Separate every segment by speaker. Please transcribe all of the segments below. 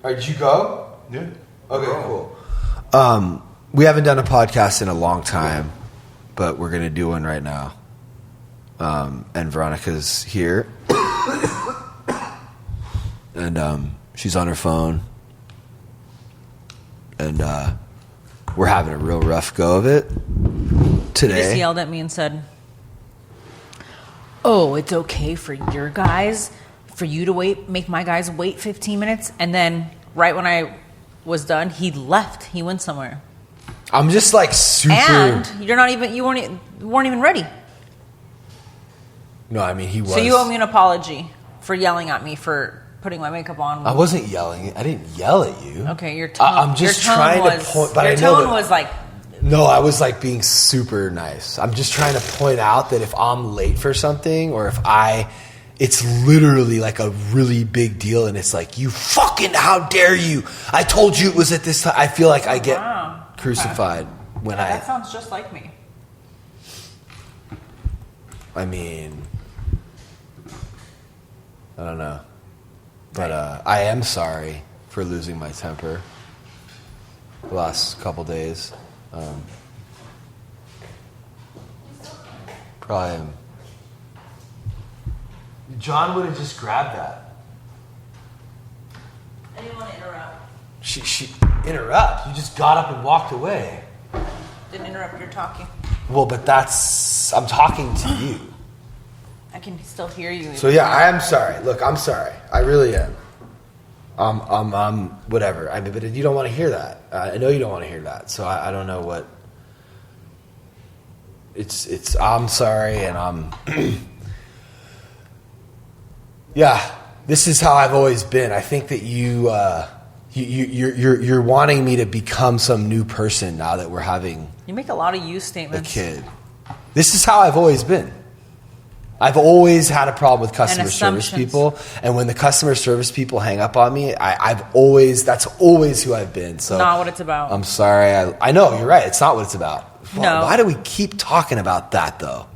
Speaker 1: All right, did you go?
Speaker 2: Yeah.
Speaker 1: Okay, cool. We haven't done a podcast in a long time, but we're going to do one right now. And Veronica's here. And she's on her phone. And we're having a real rough go of it today.
Speaker 3: He just yelled at me and said, "Oh, it's okay for your guys, for you to make my guys wait 15 minutes." And then right when I was done, he left. He went somewhere.
Speaker 1: I'm just like super.
Speaker 3: And you weren't even ready.
Speaker 1: No, I mean, he was.
Speaker 3: So you owe me an apology for yelling at me for putting my makeup on.
Speaker 1: I wasn't yelling. I didn't yell at you.
Speaker 3: Okay, your tone.
Speaker 1: I'm just trying to point. But
Speaker 3: your
Speaker 1: I know
Speaker 3: tone was like.
Speaker 1: No, I was like being super nice. I'm just trying to point out that if I'm late for something, or if it's literally like a really big deal, and it's like, you fucking, how dare you? I told you it was at this time. I feel like I get crucified when
Speaker 3: That sounds just like me.
Speaker 1: I mean, I don't know. But I am sorry for losing my temper the last couple days. Probably am. John would have just grabbed that.
Speaker 3: I didn't want to interrupt.
Speaker 1: She interrupt? You just got up and walked away.
Speaker 3: Didn't interrupt your talking.
Speaker 1: Well, but I'm talking to you.
Speaker 3: I can still hear you.
Speaker 1: So yeah, I am sorry. Look, I'm sorry. I really am. Whatever. I mean, but you don't want to hear that. I know you don't want to hear that. So I don't know what. I'm sorry, and I'm. Yeah, this is how I've always been. I think that you're wanting me to become some new person now that we're having.
Speaker 3: You make a lot of you statements.
Speaker 1: A kid. This is how I've always been. I've always had a problem with customer service people, and when the customer service people hang up on me, that's always who I've been. So
Speaker 3: not what it's about.
Speaker 1: I'm sorry. I know, you're right. It's not what it's about.
Speaker 3: No.
Speaker 1: Why do we keep talking about that though?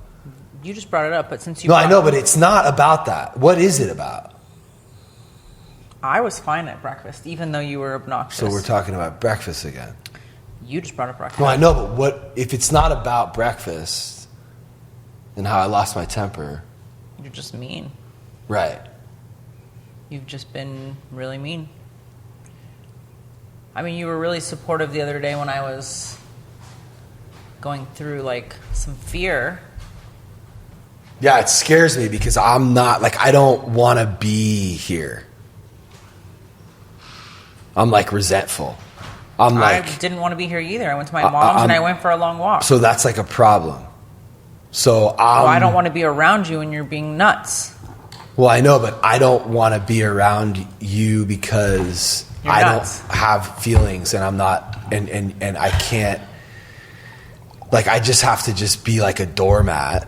Speaker 3: You just brought it up, but since you
Speaker 1: No, I know, but it's not about that. What is it about?
Speaker 3: I was fine at breakfast, even though you were obnoxious.
Speaker 1: So we're talking about breakfast again.
Speaker 3: You just brought up breakfast.
Speaker 1: No, I know, but what if it's not about breakfast? And how I lost my temper.
Speaker 3: You're just mean.
Speaker 1: Right.
Speaker 3: You've just been really mean. I mean, you were really supportive the other day when I was going through, like, some fear.
Speaker 1: Yeah, it scares me because I'm not, like, I don't want to be here. I'm, like, resentful.
Speaker 3: I didn't want to be here either. I went to my mom's and I went for a long walk.
Speaker 1: So that's, like, a problem. So
Speaker 3: I don't want to be around you when you're being nuts.
Speaker 1: Well, I know, but I don't want to be around you because I don't have feelings, and I'm not, and I can't. Like, I just have to just be like a doormat,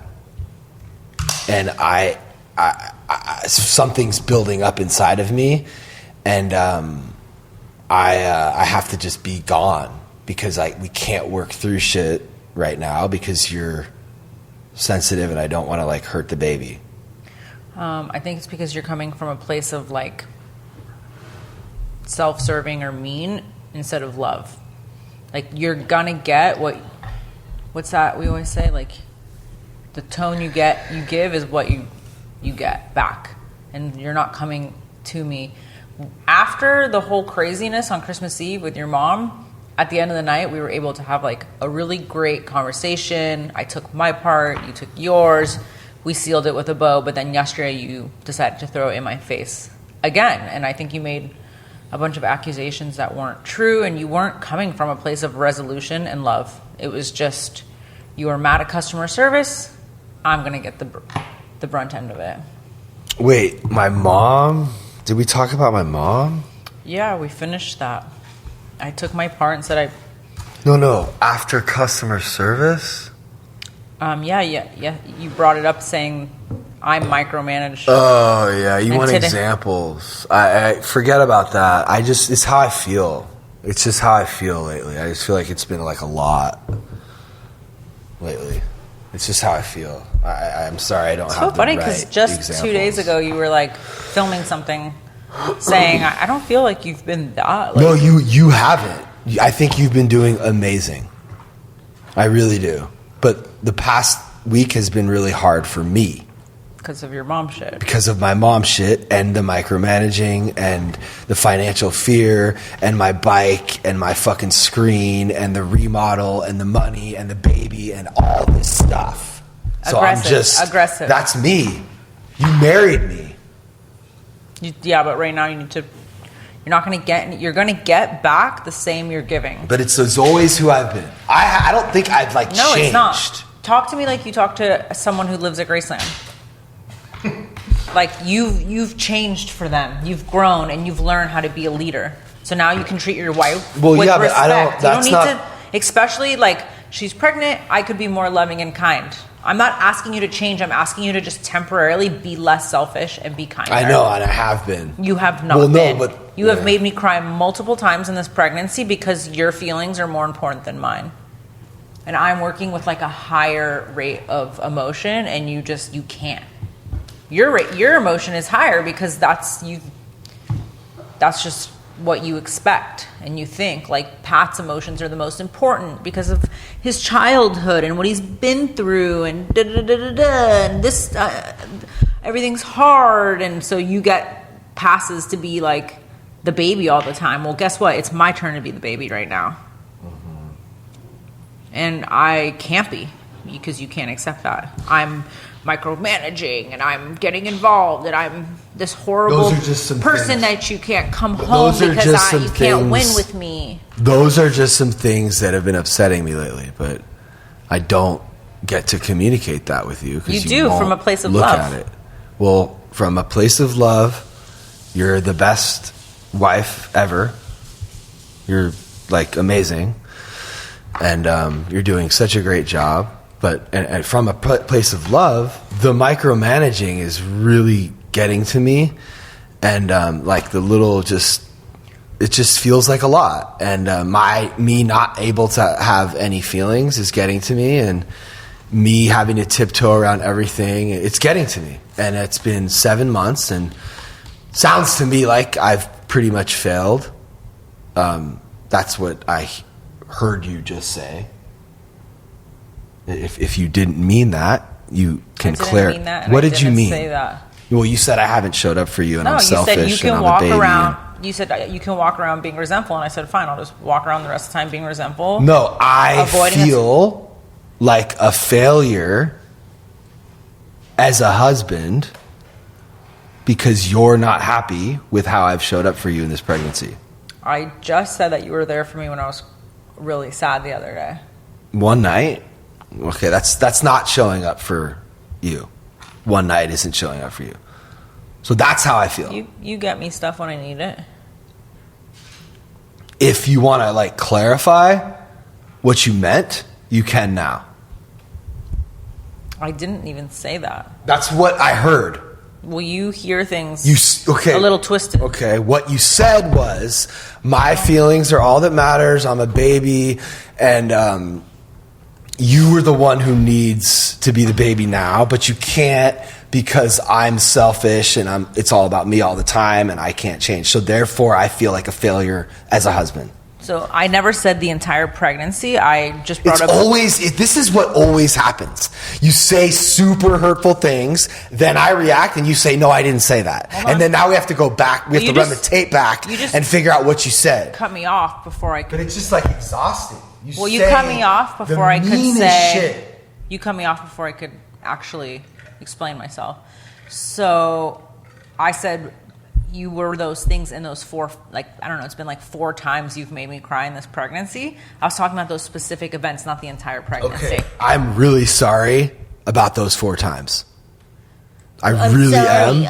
Speaker 1: and I something's building up inside of me, and I have to just be gone because we can't work through shit right now because you're sensitive and I don't want to like hurt the baby.
Speaker 3: I think it's because you're coming from a place of like self-serving or mean instead of love. Like, you're gonna get what's that we always say, like, the tone you give is what you get back, and you're not coming to me. After the whole craziness on Christmas Eve with your mom, at the end of the night, we were able to have like a really great conversation. I took my part, you took yours. We sealed it with a bow, but then yesterday you decided to throw it in my face again. And I think you made a bunch of accusations that weren't true, and you weren't coming from a place of resolution and love. It was just, you were mad at customer service. I'm going to get the brunt end of it.
Speaker 1: Wait, my mom? Did we talk about my mom?
Speaker 3: Yeah, we finished that. I took my part and said
Speaker 1: No, after customer service?
Speaker 3: Yeah. You brought it up saying I micromanage.
Speaker 1: Oh, yeah. You want examples. I forget about that. It's how I feel. It's just how I feel lately. I just feel like it's been like a lot lately. It's just how I feel. I'm sorry I don't have the right examples.
Speaker 3: It's so funny because just 2 days ago you were like filming something saying, I don't feel like you've been that. Like,
Speaker 1: no, you haven't. I think you've been doing amazing. I really do. But the past week has been really hard for me.
Speaker 3: Because of your mom shit.
Speaker 1: Because of my mom shit and the micromanaging and the financial fear and my bike and my fucking screen and the remodel and the money and the baby and all this stuff. So I'm just aggressive. That's me. You married me.
Speaker 3: Yeah, but right now you're gonna get back the same you're giving.
Speaker 1: But it's always who I've been. I don't think I've changed.
Speaker 3: No, it's not. Talk to me like you talk to someone who lives at Graceland. Like you've changed for them. You've grown and you've learned how to be a leader. So now you can treat your wife with respect. But I don't. That's you don't need to, especially like she's pregnant. I could be more loving and kind. I'm not asking you to change. I'm asking you to just temporarily be less selfish and be kinder.
Speaker 1: I know, and I have been.
Speaker 3: You have not been. But you have made me cry multiple times in this pregnancy because your feelings are more important than mine. And I'm working with like a higher rate of emotion, and you can't. Your emotion is higher because that's just what you expect and you think. Like Pat's emotions are the most important because of his childhood and what he's been through and and this everything's hard, and so you get passes to be like the baby all the time. Well, guess what? It's my turn to be the baby right now. Mm-hmm. And I can't be because you can't accept that. I'm micromanaging and I'm getting involved and I'm this horrible person that you can't come home because you can't win with me.
Speaker 1: Those are just some things that have been upsetting me lately, but I don't get to communicate that with you because you do from a place of love. Look at it. Well, from a place of love, you're the best wife ever. You're like amazing, and you're doing such a great job. But and from a place of love, the micromanaging is really getting to me, and like the little it just feels like a lot, and me not able to have any feelings is getting to me, and me having to tiptoe around everything, it's getting to me, and it's been 7 months, and sounds to me like I've pretty much failed. That's what I heard you just say. If you didn't mean that, you can clarify. What did you mean? Say that. Well, you said I haven't showed up for you, and I'm selfish, and I'm a baby.
Speaker 3: You said you can walk around being resentful, and I said, fine, I'll just walk around the rest of the time being resentful.
Speaker 1: No, I feel like a failure as a husband because you're not happy with how I've showed up for you in this pregnancy.
Speaker 3: I just said that you were there for me when I was really sad the other day.
Speaker 1: One night? Okay, that's not showing up for you. One night isn't showing up for you. So that's how I feel.
Speaker 3: You get me stuff when I need it.
Speaker 1: If you want to like clarify what you meant, you can now.
Speaker 3: I didn't even say that.
Speaker 1: That's what I heard.
Speaker 3: Well, you hear things a little twisted.
Speaker 1: Okay, what you said was, my feelings are all that matters. I'm a baby, and you were the one who needs to be the baby now, but you can't because I'm selfish and it's all about me all the time and I can't change. So therefore, I feel like a failure as a husband.
Speaker 3: So I never said the entire pregnancy. I just brought up...
Speaker 1: This is what always happens. You say super hurtful things, then I react and you say, no, I didn't say that. And then now we have to go back. We have to run the tape back and figure out what you said.
Speaker 3: Cut me off before I could...
Speaker 1: But it's just like exhausting.
Speaker 3: You cut me off before I could say... Shit. You cut me off before I could actually explain myself. So I said... You were those things in those four, like, I don't know, it's been like 4 times you've made me cry in this pregnancy. I was talking about those specific events, not the entire pregnancy.
Speaker 1: Okay. I'm really sorry about those 4 times. I'm really sorry.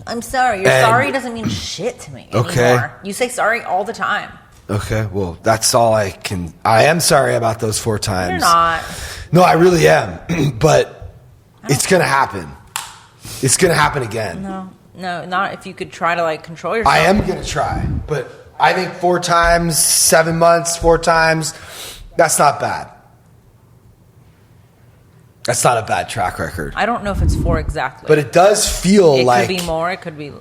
Speaker 3: I'm sorry. Your sorry doesn't mean shit to me anymore. Okay. You say sorry all the time.
Speaker 1: Okay, well, that's all I can. I am sorry about those 4 times.
Speaker 3: You're not.
Speaker 1: No, I really am. But it's going to happen. It's going to happen again.
Speaker 3: No, not if you could try to like control yourself.
Speaker 1: I am going to try, but I think 4 times, 7 months, 4 times, that's not bad. That's not a bad track record.
Speaker 3: I don't know if it's 4 exactly.
Speaker 1: But it does feel like...
Speaker 3: It could be more, it could be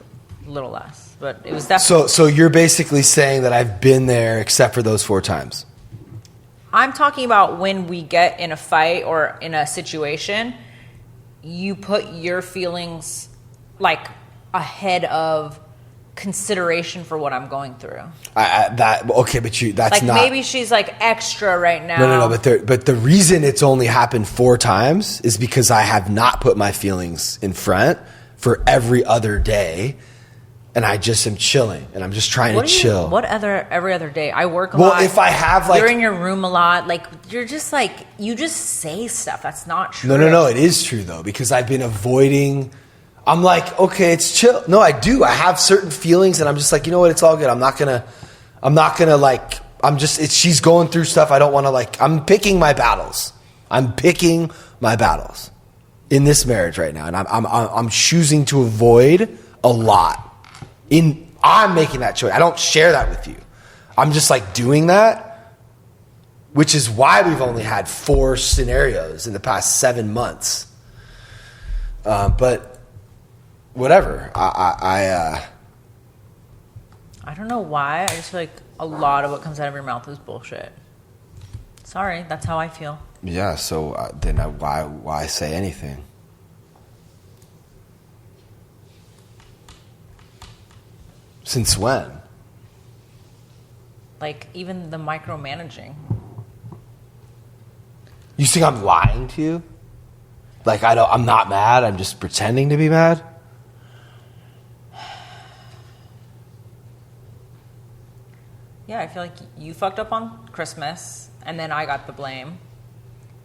Speaker 3: a little less, but it was definitely.
Speaker 1: So you're basically saying that I've been there except for those 4 times.
Speaker 3: I'm talking about when we get in a fight or in a situation, you put your feelings like ahead of consideration for what I'm going through.
Speaker 1: That's
Speaker 3: like
Speaker 1: not.
Speaker 3: Maybe she's like extra right now.
Speaker 1: No. But the reason it's only happened 4 times is because I have not put my feelings in front for every other day, and I just am chilling, and I'm just trying to chill.
Speaker 3: Every other day? I work a lot.
Speaker 1: Well, if I have like,
Speaker 3: you're in your room a lot. Like you're just like you just say stuff. That's not true.
Speaker 1: No. It is true though, because I've been avoiding. I'm like, okay, it's chill. No, I do. I have certain feelings, and I'm just like, you know what? It's all good. I'm not gonna like. She's going through stuff. I don't want to like. I'm picking my battles. In this marriage right now, and I'm choosing to avoid a lot. I'm making that choice. I don't share that with you. I'm just like doing that, which is why we've only had 4 scenarios in the past 7 months. But whatever. I
Speaker 3: don't know why. I just feel like a lot of what comes out of your mouth is bullshit. Sorry, that's how I feel.
Speaker 1: Yeah. So then why say anything? Since when?
Speaker 3: Like even the micromanaging.
Speaker 1: You think I'm lying to you? Like I'm not mad. I'm just pretending to be mad.
Speaker 3: Yeah, I feel like you fucked up on Christmas, and then I got the blame.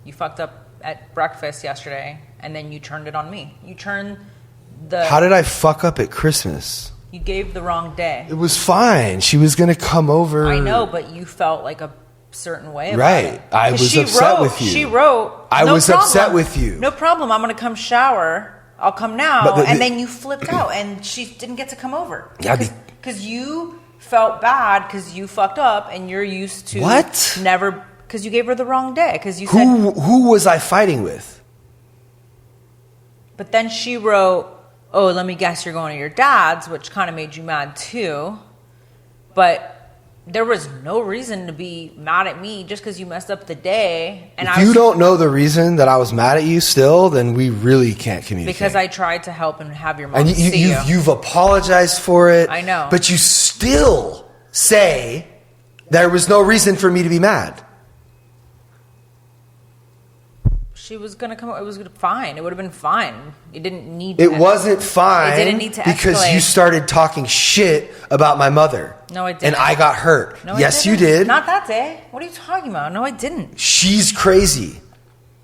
Speaker 3: You fucked up at breakfast yesterday, and then you turned it on me.
Speaker 1: How did I fuck up at Christmas?
Speaker 3: You gave the wrong day.
Speaker 1: It was fine. She was going to come over.
Speaker 3: I know, but you felt like a certain way about
Speaker 1: right.
Speaker 3: it.
Speaker 1: I was upset with you.
Speaker 3: She wrote,
Speaker 1: I was upset with you.
Speaker 3: No problem. I'm going to come shower. I'll come now. And then you flipped out, and she didn't get to come over.
Speaker 1: Yeah,
Speaker 3: because you felt bad because you fucked up, and you're used to never, because you gave her the wrong day. Because you said,
Speaker 1: who was I fighting with?
Speaker 3: But then she wrote, oh, let me guess you're going to your dad's, which kind of made you mad too. But there was no reason to be mad at me just because you messed up the day. And
Speaker 1: if you don't know the reason that I was mad at you still, then we really can't communicate.
Speaker 3: Because I tried to help and have your mom see you.
Speaker 1: You've apologized for it.
Speaker 3: I know.
Speaker 1: But you still say there was no reason for me to be mad.
Speaker 3: She was going to come. It was fine. It would have been fine. It didn't need to.
Speaker 1: It wasn't fine.
Speaker 3: It didn't need to
Speaker 1: because
Speaker 3: escalate.
Speaker 1: you started talking shit about my mother.
Speaker 3: No, I didn't.
Speaker 1: And I got hurt.
Speaker 3: No,
Speaker 1: yes, you did.
Speaker 3: Not that day. What are you talking about? No, I didn't.
Speaker 1: She's crazy.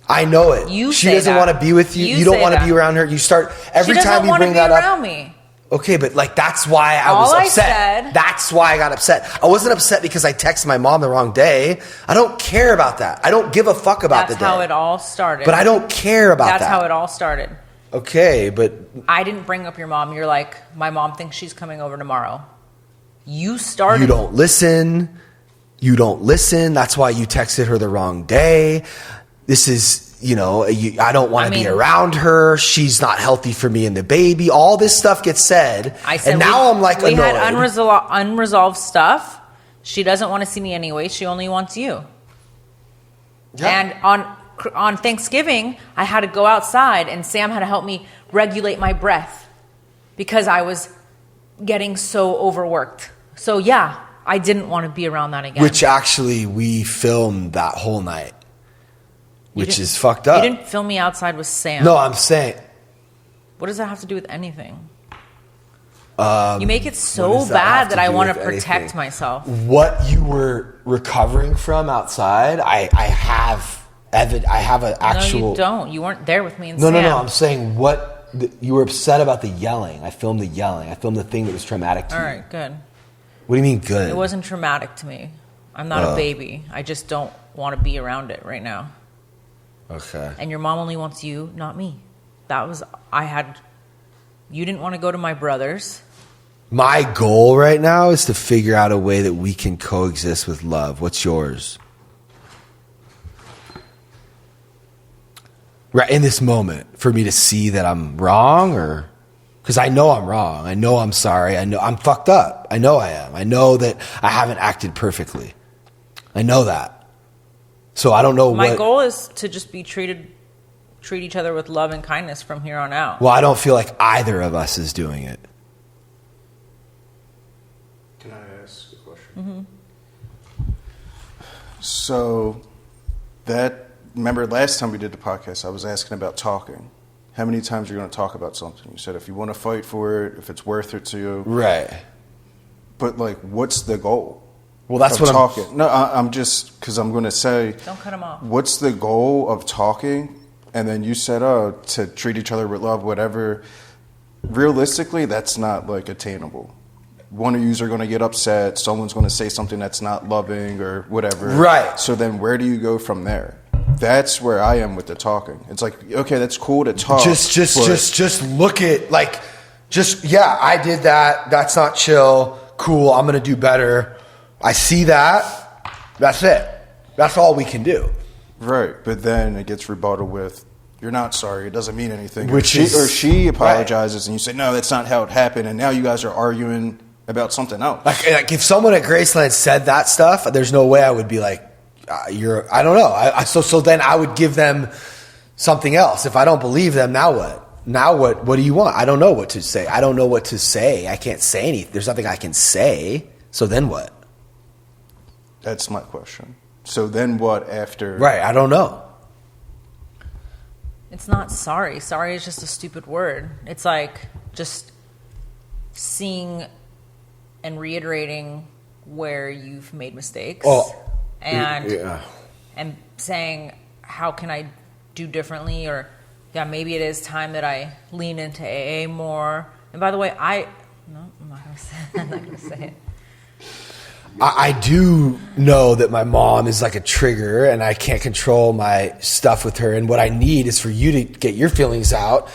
Speaker 1: I know it. She doesn't want to be with you. You don't want to be around her. You start every time you bring that up.
Speaker 3: She doesn't want to be around me.
Speaker 1: Okay, but like that's why I was upset. That's why I got upset. I wasn't upset because I texted my mom the wrong day. I don't care about that. I don't give a fuck about the day.
Speaker 3: That's how it all started.
Speaker 1: But I don't care about that.
Speaker 3: That's how it all started.
Speaker 1: Okay, but
Speaker 3: I didn't bring up your mom. You're like, my mom thinks she's coming over tomorrow. You started.
Speaker 1: You don't listen. That's why you texted her the wrong day. This is, I don't want to be around her. She's not healthy for me and the baby. All this stuff gets said. And now I'm like annoyed.
Speaker 3: We had unresolved stuff. She doesn't want to see me anyway. She only wants you. Yeah. And on Thanksgiving, I had to go outside, and Sam had to help me regulate my breath because I was getting so overworked. So yeah, I didn't want to be around that again.
Speaker 1: Which actually we filmed that whole night. Which is fucked up.
Speaker 3: You didn't film me outside with Sam.
Speaker 1: No, I'm saying.
Speaker 3: What does that have to do with anything? You make it so bad that I want to protect myself.
Speaker 1: What you were recovering from outside, I have an actual.
Speaker 3: No, you don't. You weren't there with me and
Speaker 1: Sam.
Speaker 3: No.
Speaker 1: I'm saying you were upset about the yelling. I filmed the yelling. I filmed the thing that was traumatic to you.
Speaker 3: All right, good.
Speaker 1: What do you mean good?
Speaker 3: It wasn't traumatic to me. I'm not a baby. I just don't want to be around it right now.
Speaker 1: Okay.
Speaker 3: And your mom only wants you, not me. You didn't want to go to my brother's.
Speaker 1: My goal right now is to figure out a way that we can coexist with love. What's yours? Right in this moment, for me to see that I'm wrong, or Because I know I'm wrong. I know I'm sorry. I know I'm fucked up. I know I am. I know that I haven't acted perfectly. I know that. So I don't know
Speaker 3: My goal is to just treat each other with love and kindness from here on out.
Speaker 1: Well, I don't feel like either of us is doing it.
Speaker 2: Can I ask a question? So remember last time we did the podcast, I was asking about talking. How many times are you going to talk about something? You said if you want to fight for it, if it's worth it to you.
Speaker 1: Right.
Speaker 2: But like, what's the goal?
Speaker 1: Well, that's what
Speaker 2: talking. No, I'm just, because I'm going to say.
Speaker 3: Don't cut him off.
Speaker 2: What's the goal of talking? And then you said, to treat each other with love, whatever. Realistically, that's not like attainable. One of you are going to get upset. Someone's going to say something that's not loving or whatever.
Speaker 1: Right.
Speaker 2: So then where do you go from there? That's where I am with the talking. It's like, okay, that's cool to talk.
Speaker 1: Just look at I did that. That's not chill. Cool. I'm going to do better. I see that. That's it. That's all we can do.
Speaker 2: Right. But then it gets rebutted with, you're not sorry. It doesn't mean anything.
Speaker 1: Or
Speaker 2: she apologizes and you say, no, that's not how it happened. And now you guys are arguing about something else.
Speaker 1: Like if someone at Graceland said that stuff, there's no way I would be like, I don't know. So then I would give them something else. If I don't believe them, now what? Now what do you want? I don't know what to say. I don't know what to say. I can't say anything. There's nothing I can say. So then what?
Speaker 2: That's my question. So then what after?
Speaker 1: Right. I don't know.
Speaker 3: It's not sorry. Sorry is just a stupid word. It's like just seeing and reiterating where you've made mistakes. And saying, how can I do differently? Or, yeah, maybe it is time that I lean into AA more. And by the way, I'm not going to say it.
Speaker 1: I do know that my mom is like a trigger and I can't control my stuff with her. And what I need is for you to get your feelings out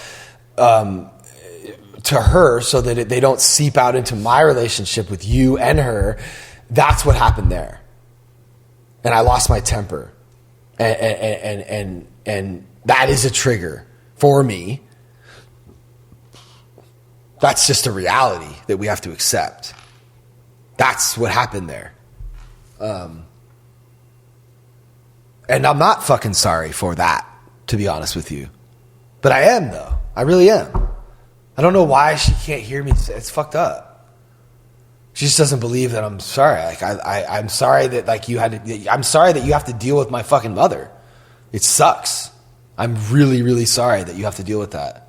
Speaker 1: to her so that they don't seep out into my relationship with you and her. That's what happened there. And I lost my temper. And that is a trigger for me. That's just a reality that we have to accept. That's what happened there. And I'm not fucking sorry for that, to be honest with you. But I am, though. I really am. I don't know why she can't hear me. It's fucked up. She just doesn't believe that I'm sorry. Like I'm sorry that I'm sorry that you have to deal with my fucking mother. It sucks. I'm really, really sorry that you have to deal with that.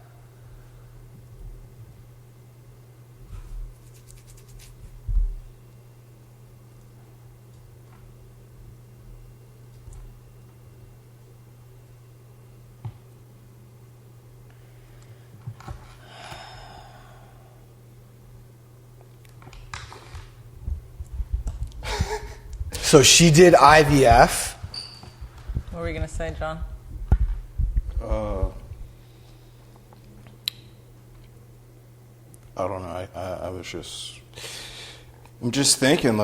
Speaker 1: So she did IVF.
Speaker 3: What were you going to say, John?
Speaker 2: I don't know. I'm just thinking,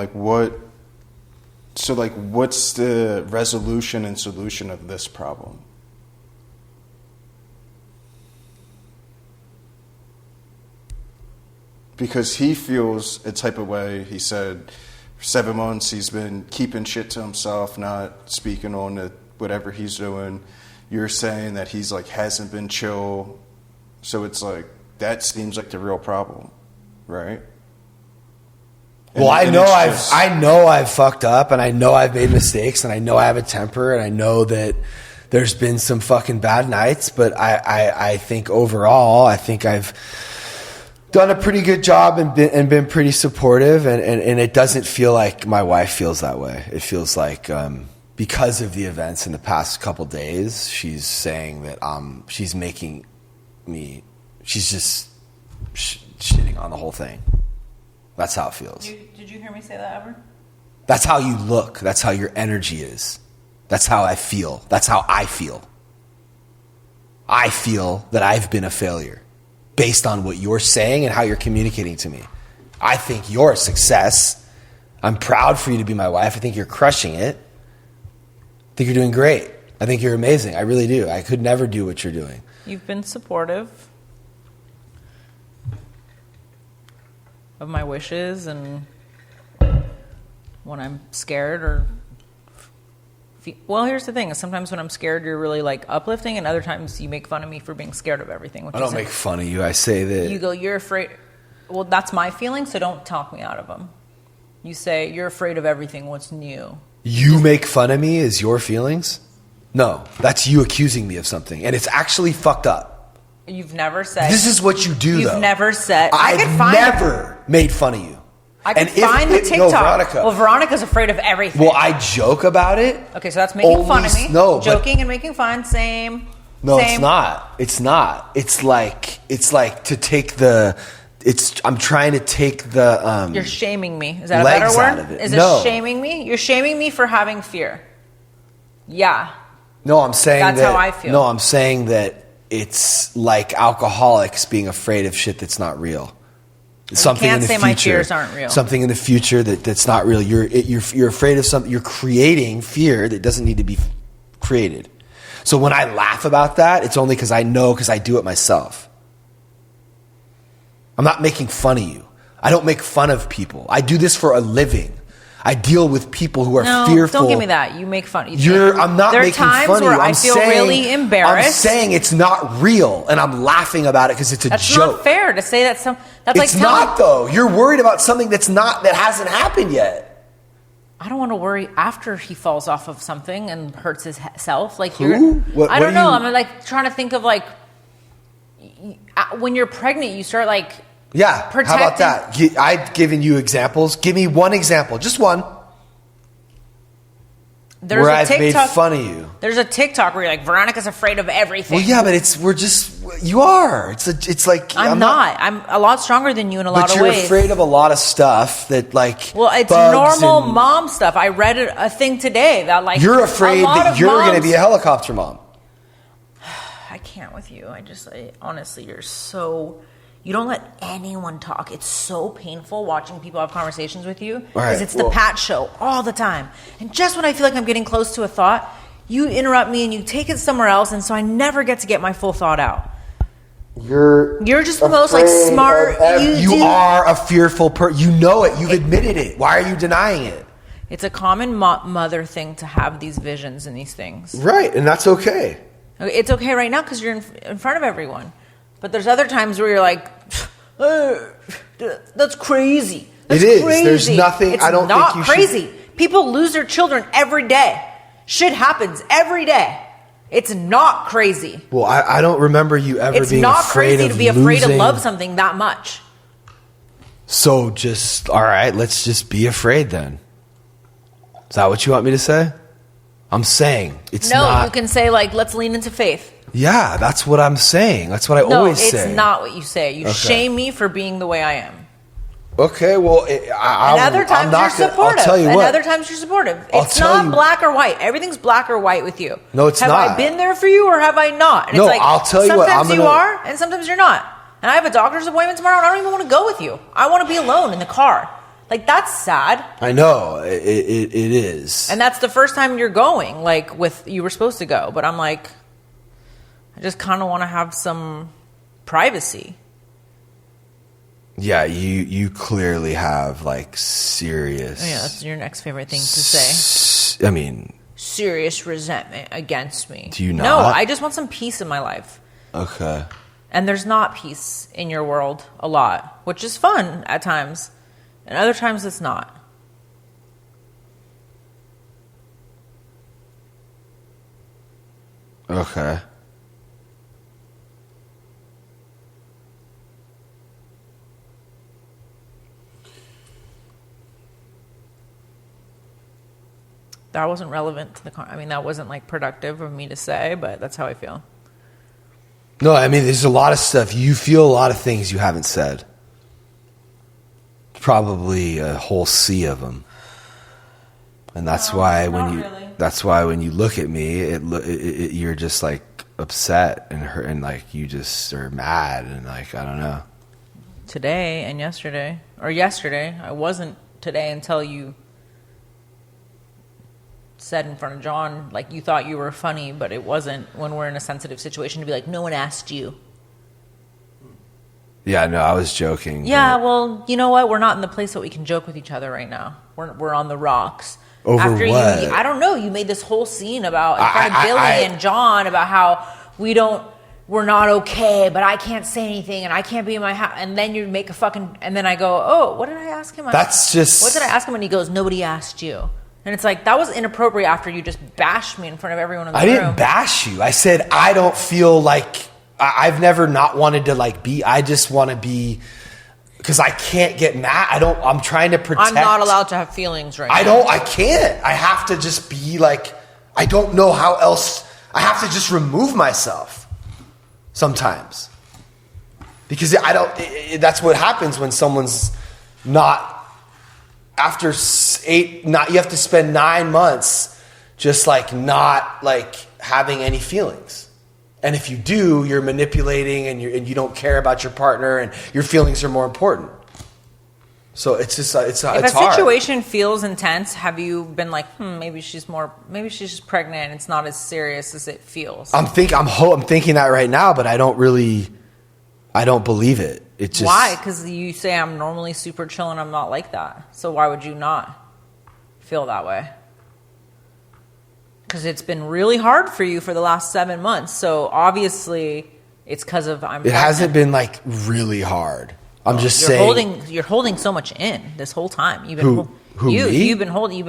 Speaker 2: what's the resolution and solution of this problem? Because he feels a type of way. He said, for 7 months he's been keeping shit to himself, not speaking on whatever he's doing. You're saying that he's hasn't been chill. So it's that seems like the real problem, right?
Speaker 1: Well, I know I've fucked up, and I know I've made mistakes, and I know I have a temper, and I know that there's been some fucking bad nights, but I think overall, I think I've done a pretty good job and been pretty supportive, and it doesn't feel like my wife feels that way. It feels like because of the events in the past couple days, she's saying that she's making me, she's just shitting on the whole thing. That's how it feels.
Speaker 3: Did you hear me say that ever?
Speaker 1: That's how you look. That's how your energy is. That's how I feel. That's how I feel. I feel that I've been a failure based on what you're saying and how you're communicating to me. I think you're a success. I'm proud for you to be my wife. I think you're crushing it. I think you're doing great. I think you're amazing. I really do. I could never do what you're doing.
Speaker 3: You've been supportive. of my wishes, and when I'm scared or well, here's the thing, is sometimes when I'm scared you're really like uplifting, and other times you make fun of me for being scared of everything. Which
Speaker 1: I don't make fun of you. I say that
Speaker 3: you go, you're afraid. Well, that's my feeling, so don't talk me out of them. You say you're afraid of everything. What's new?
Speaker 1: You make fun of me is your feelings? No, that's you accusing me of something, and it's actually fucked up.
Speaker 3: You've never said.
Speaker 1: This is what you do, though.
Speaker 3: You've never said.
Speaker 1: I've never made fun of you.
Speaker 3: I can find the TikTok.
Speaker 1: No, Veronica.
Speaker 3: Well, Veronica's afraid of everything.
Speaker 1: Well, I joke about it.
Speaker 3: Okay, so that's making fun of me.
Speaker 1: No,
Speaker 3: joking and making fun, same.
Speaker 1: No,
Speaker 3: same.
Speaker 1: it's not. It's not. It's like to take the. I'm trying to take the.
Speaker 3: You're shaming me. Is that a better word?
Speaker 1: Out of it.
Speaker 3: Is it shaming me? You're shaming me for having fear. Yeah.
Speaker 1: No, I'm saying
Speaker 3: that's how I feel.
Speaker 1: No, I'm saying that it's like alcoholics being afraid of shit that's not real. Something
Speaker 3: can't
Speaker 1: in the
Speaker 3: say
Speaker 1: future,
Speaker 3: my fears aren't real.
Speaker 1: Something in the future that's not real. You're afraid of something. You're creating fear that doesn't need to be created. So when I laugh about that, it's only because I do it myself. I'm not making fun of you. I don't make fun of people. I do this for a living. I deal with people who are fearful.
Speaker 3: Don't give me that. You make fun.
Speaker 1: I'm not making fun of you.
Speaker 3: There are times where I feel really embarrassed.
Speaker 1: I'm saying it's not real, and I'm laughing about it because it's a joke.
Speaker 3: That's not fair to say that.
Speaker 1: It's not, though. You're worried about something that hasn't happened yet.
Speaker 3: I don't want to worry after he falls off of something and hurts himself. Like
Speaker 1: Who?
Speaker 3: I don't know. I'm like trying to think of like when you're pregnant, you start like.
Speaker 1: Yeah,
Speaker 3: protecting.
Speaker 1: How about that? I've given you examples. Give me one example, just one. Where I've made fun of you.
Speaker 3: There's a TikTok where you're like, Veronica's afraid of everything.
Speaker 1: Well, yeah, but you are. It's like
Speaker 3: I'm not. I'm a lot stronger than you in a lot of ways.
Speaker 1: But you're afraid of a lot of stuff that like.
Speaker 3: Well, it's normal mom stuff. I read a thing today that like.
Speaker 1: You're afraid that you're going to be a helicopter mom.
Speaker 3: I can't with you. Honestly, you're so. You don't let anyone talk. It's so painful watching people have conversations with you because it's the Pat show all the time. And just when I feel like I'm getting close to a thought, you interrupt me and you take it somewhere else, and so I never get to get my full thought out.
Speaker 1: You're
Speaker 3: just the most like smart.
Speaker 1: You are a fearful person. You know it. You've admitted it. Why are you denying it?
Speaker 3: It's a common mother thing to have these visions and these things.
Speaker 1: Right, and that's okay.
Speaker 3: It's okay right now because you're in front of everyone. But there's other times where you're like, that's crazy. That's
Speaker 1: it is.
Speaker 3: Crazy.
Speaker 1: There's nothing.
Speaker 3: It's
Speaker 1: I don't
Speaker 3: not
Speaker 1: think you
Speaker 3: crazy.
Speaker 1: should.
Speaker 3: People lose their children every day. Shit happens every day. It's not crazy.
Speaker 1: Well, I don't remember you ever being afraid of losing. It's not crazy
Speaker 3: to be afraid to love something that much.
Speaker 1: So just, all right, let's just be afraid then. Is that what you want me to say? I'm saying it's not.
Speaker 3: No, you can say like, let's lean into faith.
Speaker 1: Yeah, that's what I'm saying. That's what I always say.
Speaker 3: No, it's not what you say. You shame me for being the way I am.
Speaker 1: Okay, well,
Speaker 3: and other times you're supportive.
Speaker 1: I'll tell you what.
Speaker 3: And other times you're supportive. It's not black or white. Everything's black or white with you.
Speaker 1: No, it's
Speaker 3: not. Have I been there for you or have I not? And
Speaker 1: no,
Speaker 3: it's like,
Speaker 1: I'll tell you what.
Speaker 3: Sometimes you are and sometimes you're not. And I have a doctor's appointment tomorrow and I don't even want to go with you. I want to be alone in the car. Like, that's sad.
Speaker 1: I know. It is.
Speaker 3: And that's the first time you're going, like, you were supposed to go. But I'm like, I just kind of want to have some privacy.
Speaker 1: Yeah, you clearly have like serious.
Speaker 3: Oh, yeah, that's your next favorite thing to say.
Speaker 1: I mean,
Speaker 3: serious resentment against me.
Speaker 1: Do you not?
Speaker 3: No, I just want some peace in my life.
Speaker 1: Okay.
Speaker 3: And there's not peace in your world a lot, which is fun at times, and other times it's not.
Speaker 1: Okay.
Speaker 3: That wasn't relevant to I mean, that wasn't like productive of me to say, but that's how I feel.
Speaker 1: No, I mean, there's a lot of stuff. You feel a lot of things you haven't said. Probably a whole sea of them. And that's why when you look at me, you're just like upset and hurt, and like you just are mad and like, I don't know.
Speaker 3: Today and yesterday, or yesterday, I wasn't today until you said in front of John, like you thought you were funny, but it wasn't when we're in a sensitive situation to be like, no one asked you.
Speaker 1: Yeah, no, I was joking.
Speaker 3: Yeah, well, you know what? We're not in the place that we can joke with each other right now. We're on the rocks.
Speaker 1: Over
Speaker 3: After
Speaker 1: what?
Speaker 3: I don't know. You made this whole scene about in front of Billy and John about how we're not okay, but I can't say anything and I can't be in my house. And then you make a fucking, and then I go, oh, what did I ask him?
Speaker 1: That's just.
Speaker 3: What did I ask him? And he goes, nobody asked you. And it's like, that was inappropriate after you just bashed me in front of everyone in the room.
Speaker 1: I didn't bash you. I said, I don't feel like, I've never not wanted to like be, I just want to be, because I can't get mad. I'm trying to protect.
Speaker 3: I'm not allowed to have feelings right now.
Speaker 1: I can't. I have to just be like, I don't know how else, I have to just remove myself sometimes. Because that's what happens when someone's not, after you have to spend 9 months just like not like having any feelings. And if you do, you're manipulating and you don't care about your partner and your feelings are more important. So it's just it's hard.
Speaker 3: If a situation feels intense, have you been like, maybe she's just pregnant and it's not as serious as it feels?
Speaker 1: I'm thinking that right now, but I don't believe it. It just,
Speaker 3: why? Because you say I'm normally super chill and I'm not like that. So why would you not feel that way? Because it's been really hard for you for the last 7 months. So obviously it's because of
Speaker 1: It hasn't been like really hard. I'm just saying.
Speaker 3: You're holding so much in this whole time. You've been
Speaker 1: me?
Speaker 3: You've been holding.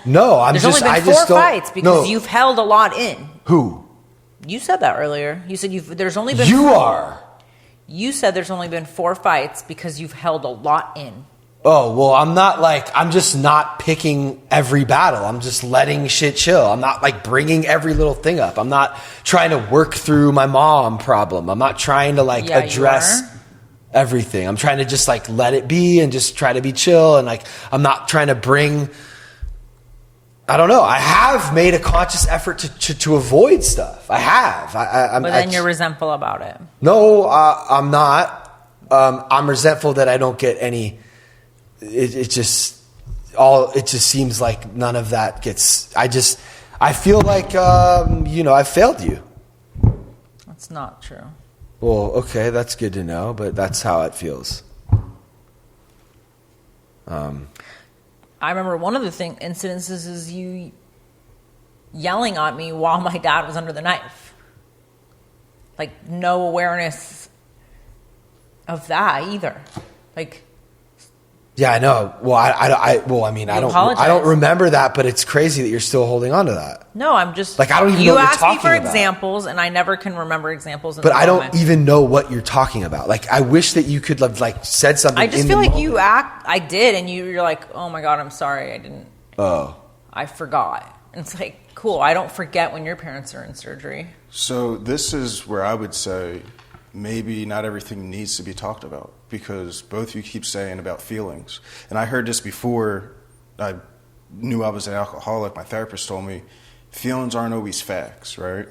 Speaker 1: No,
Speaker 3: There's only been 4 fights because you've held a lot in.
Speaker 1: Who?
Speaker 3: You said that earlier. You said there's only been. You said there's only been 4 fights because you've held a lot in.
Speaker 1: Oh, well, I'm just not picking every battle. I'm just letting shit chill. I'm not like bringing every little thing up. I'm not trying to work through my mom problem. I'm not trying to like address everything. I'm trying to just like let it be and just try to be chill. And like, I'm not trying to bring, I don't know. I have made a conscious effort to avoid stuff. I have.
Speaker 3: But then you're resentful about it.
Speaker 1: No, I'm not. I'm resentful that I don't get any. It just seems like none of that gets. I feel like I failed you.
Speaker 3: That's not true.
Speaker 1: Well, okay, that's good to know, but that's how it feels.
Speaker 3: I remember one of the incidences is you yelling at me while my dad was under the knife. Like, no awareness of that either. Like,
Speaker 1: yeah, I know. Well, I don't remember that, but it's crazy that you're still holding on to that.
Speaker 3: No, I'm just
Speaker 1: like, I don't even know what you're talking about.
Speaker 3: You asked me for examples, and I never can remember examples.
Speaker 1: But I don't even know what you're talking about. Like, I wish that you could have like said something.
Speaker 3: I just feel like I did, and you're like, oh my God, I'm sorry, I didn't.
Speaker 1: Oh,
Speaker 3: I forgot. And it's like, cool. I don't forget when your parents are in surgery.
Speaker 2: So this is where I would say maybe not everything needs to be talked about, because both of you keep saying about feelings. And I heard this before I knew I was an alcoholic. My therapist told me feelings aren't always facts, right?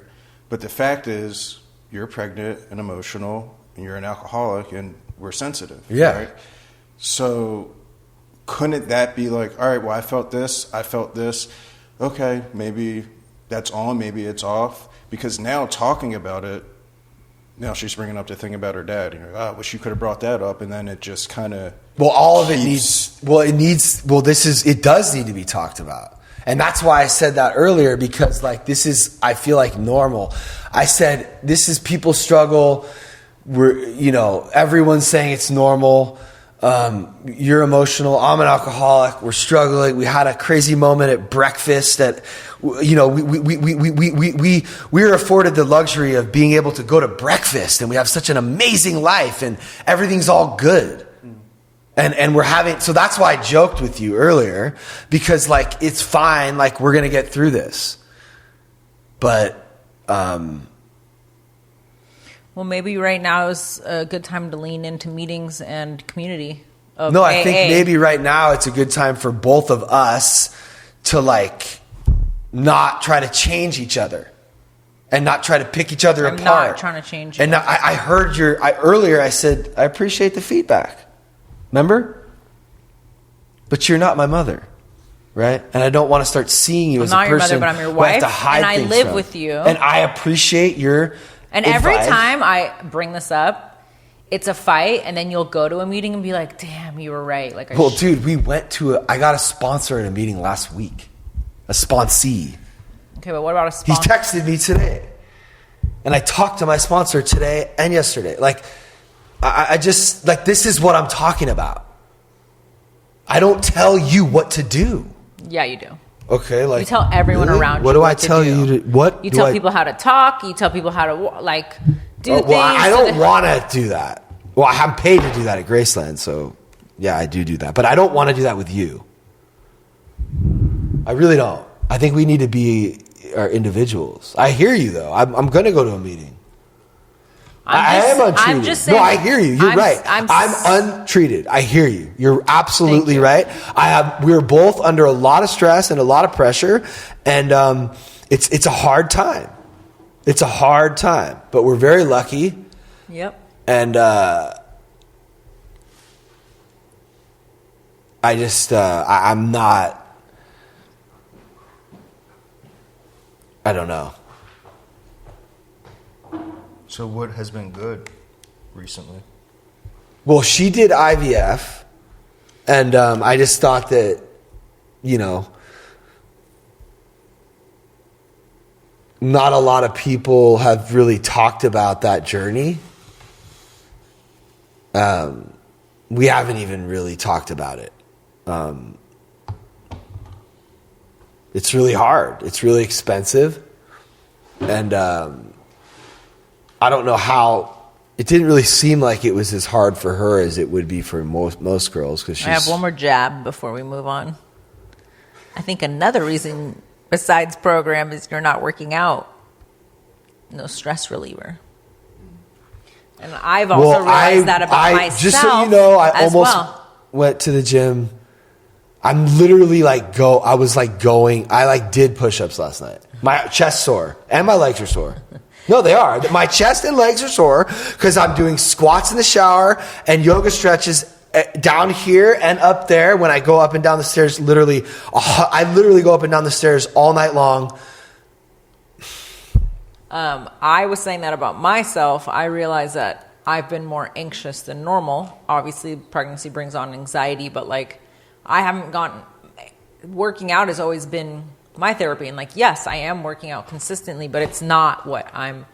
Speaker 2: But the fact is you're pregnant and emotional and you're an alcoholic and we're sensitive.
Speaker 1: Yeah.
Speaker 2: Right? So couldn't that be like, all right, well, I felt this. Okay, maybe that's on, maybe it's off. Because now talking about it, now she's bringing up the thing about her dad. And you're like, I wish you could have brought that up. And then it just kind of...
Speaker 1: Well, all of it it does need to be talked about. And that's why I said that earlier, because like, I feel like normal. I said, this is people's struggle. Everyone's saying it's normal. You're emotional. I'm an alcoholic. We're struggling. We had a crazy moment at breakfast that, we were afforded the luxury of being able to go to breakfast, and we have such an amazing life and everything's all good. And we're having, so that's why I joked with you earlier, because like, it's fine. Like, we're going to get through this. But,
Speaker 3: well, maybe right now is a good time to lean into meetings and community.
Speaker 1: No, I think maybe right now it's a good time for both of us to like not try to change each other and not try to pick each other apart.
Speaker 3: I'm not trying to change you.
Speaker 1: And I heard earlier I said, I appreciate the feedback. Remember? But you're not my mother, right? And I don't want to start seeing you as a person.
Speaker 3: I'm not your mother, but I'm your wife, and I live with you.
Speaker 1: And I appreciate your
Speaker 3: And
Speaker 1: advice.
Speaker 3: every time I bring this up, it's a fight, and then you'll go to a meeting and be like, damn, you were right. Like,
Speaker 1: well, dude, we went to I got a sponsor at a meeting last week. A sponsee.
Speaker 3: Okay, but what about a sponsor?
Speaker 1: He texted me today. And I talked to my sponsor today and yesterday. Like, I just, like, this is what I'm talking about. I don't tell you what to do.
Speaker 3: Yeah, you do.
Speaker 1: Okay, like.
Speaker 3: You tell everyone
Speaker 1: really?
Speaker 3: around you
Speaker 1: what do I tell you to, what?
Speaker 3: You tell people how to talk. You tell people how to, like, do things.
Speaker 1: Well, I don't want to do that. Well, I'm paid to do that at Graceland, so yeah, I do that. But I don't want to do that with you. I really don't. I think we need to be our individuals. I hear you, though. I'm going to go to a meeting. I am untreated.
Speaker 3: I'm just saying,
Speaker 1: no, I hear you. You're right. I'm untreated. I hear you. You're absolutely right. We're both under a lot of stress and a lot of pressure, and it's a hard time. It's a hard time, but we're very lucky.
Speaker 3: Yep.
Speaker 1: And I'm not. I don't know.
Speaker 2: So what has been good recently?
Speaker 1: Well, she did IVF, and I just thought that, not a lot of people have really talked about that journey. We haven't even really talked about it. It's really hard. It's really expensive. And I don't know how. It didn't really seem like it was as hard for her as it would be for most girls. Cause
Speaker 3: I have one more jab before we move on. I think another reason besides program is you're not working out. No stress reliever. And I've also realized that about myself.
Speaker 1: Just so you know, I almost went to the gym. I'm literally I did push-ups last night. My chest sore and my legs are sore. No, they are. My chest and legs are sore because I'm doing squats in the shower and yoga stretches down here and up there when I go up and down the stairs. I literally go up and down the stairs all night long.
Speaker 3: I was saying that about myself. I realized that I've been more anxious than normal. Obviously, pregnancy brings on anxiety, but I haven't working out has always been my therapy. And yes, I am working out consistently, but it's not what I'm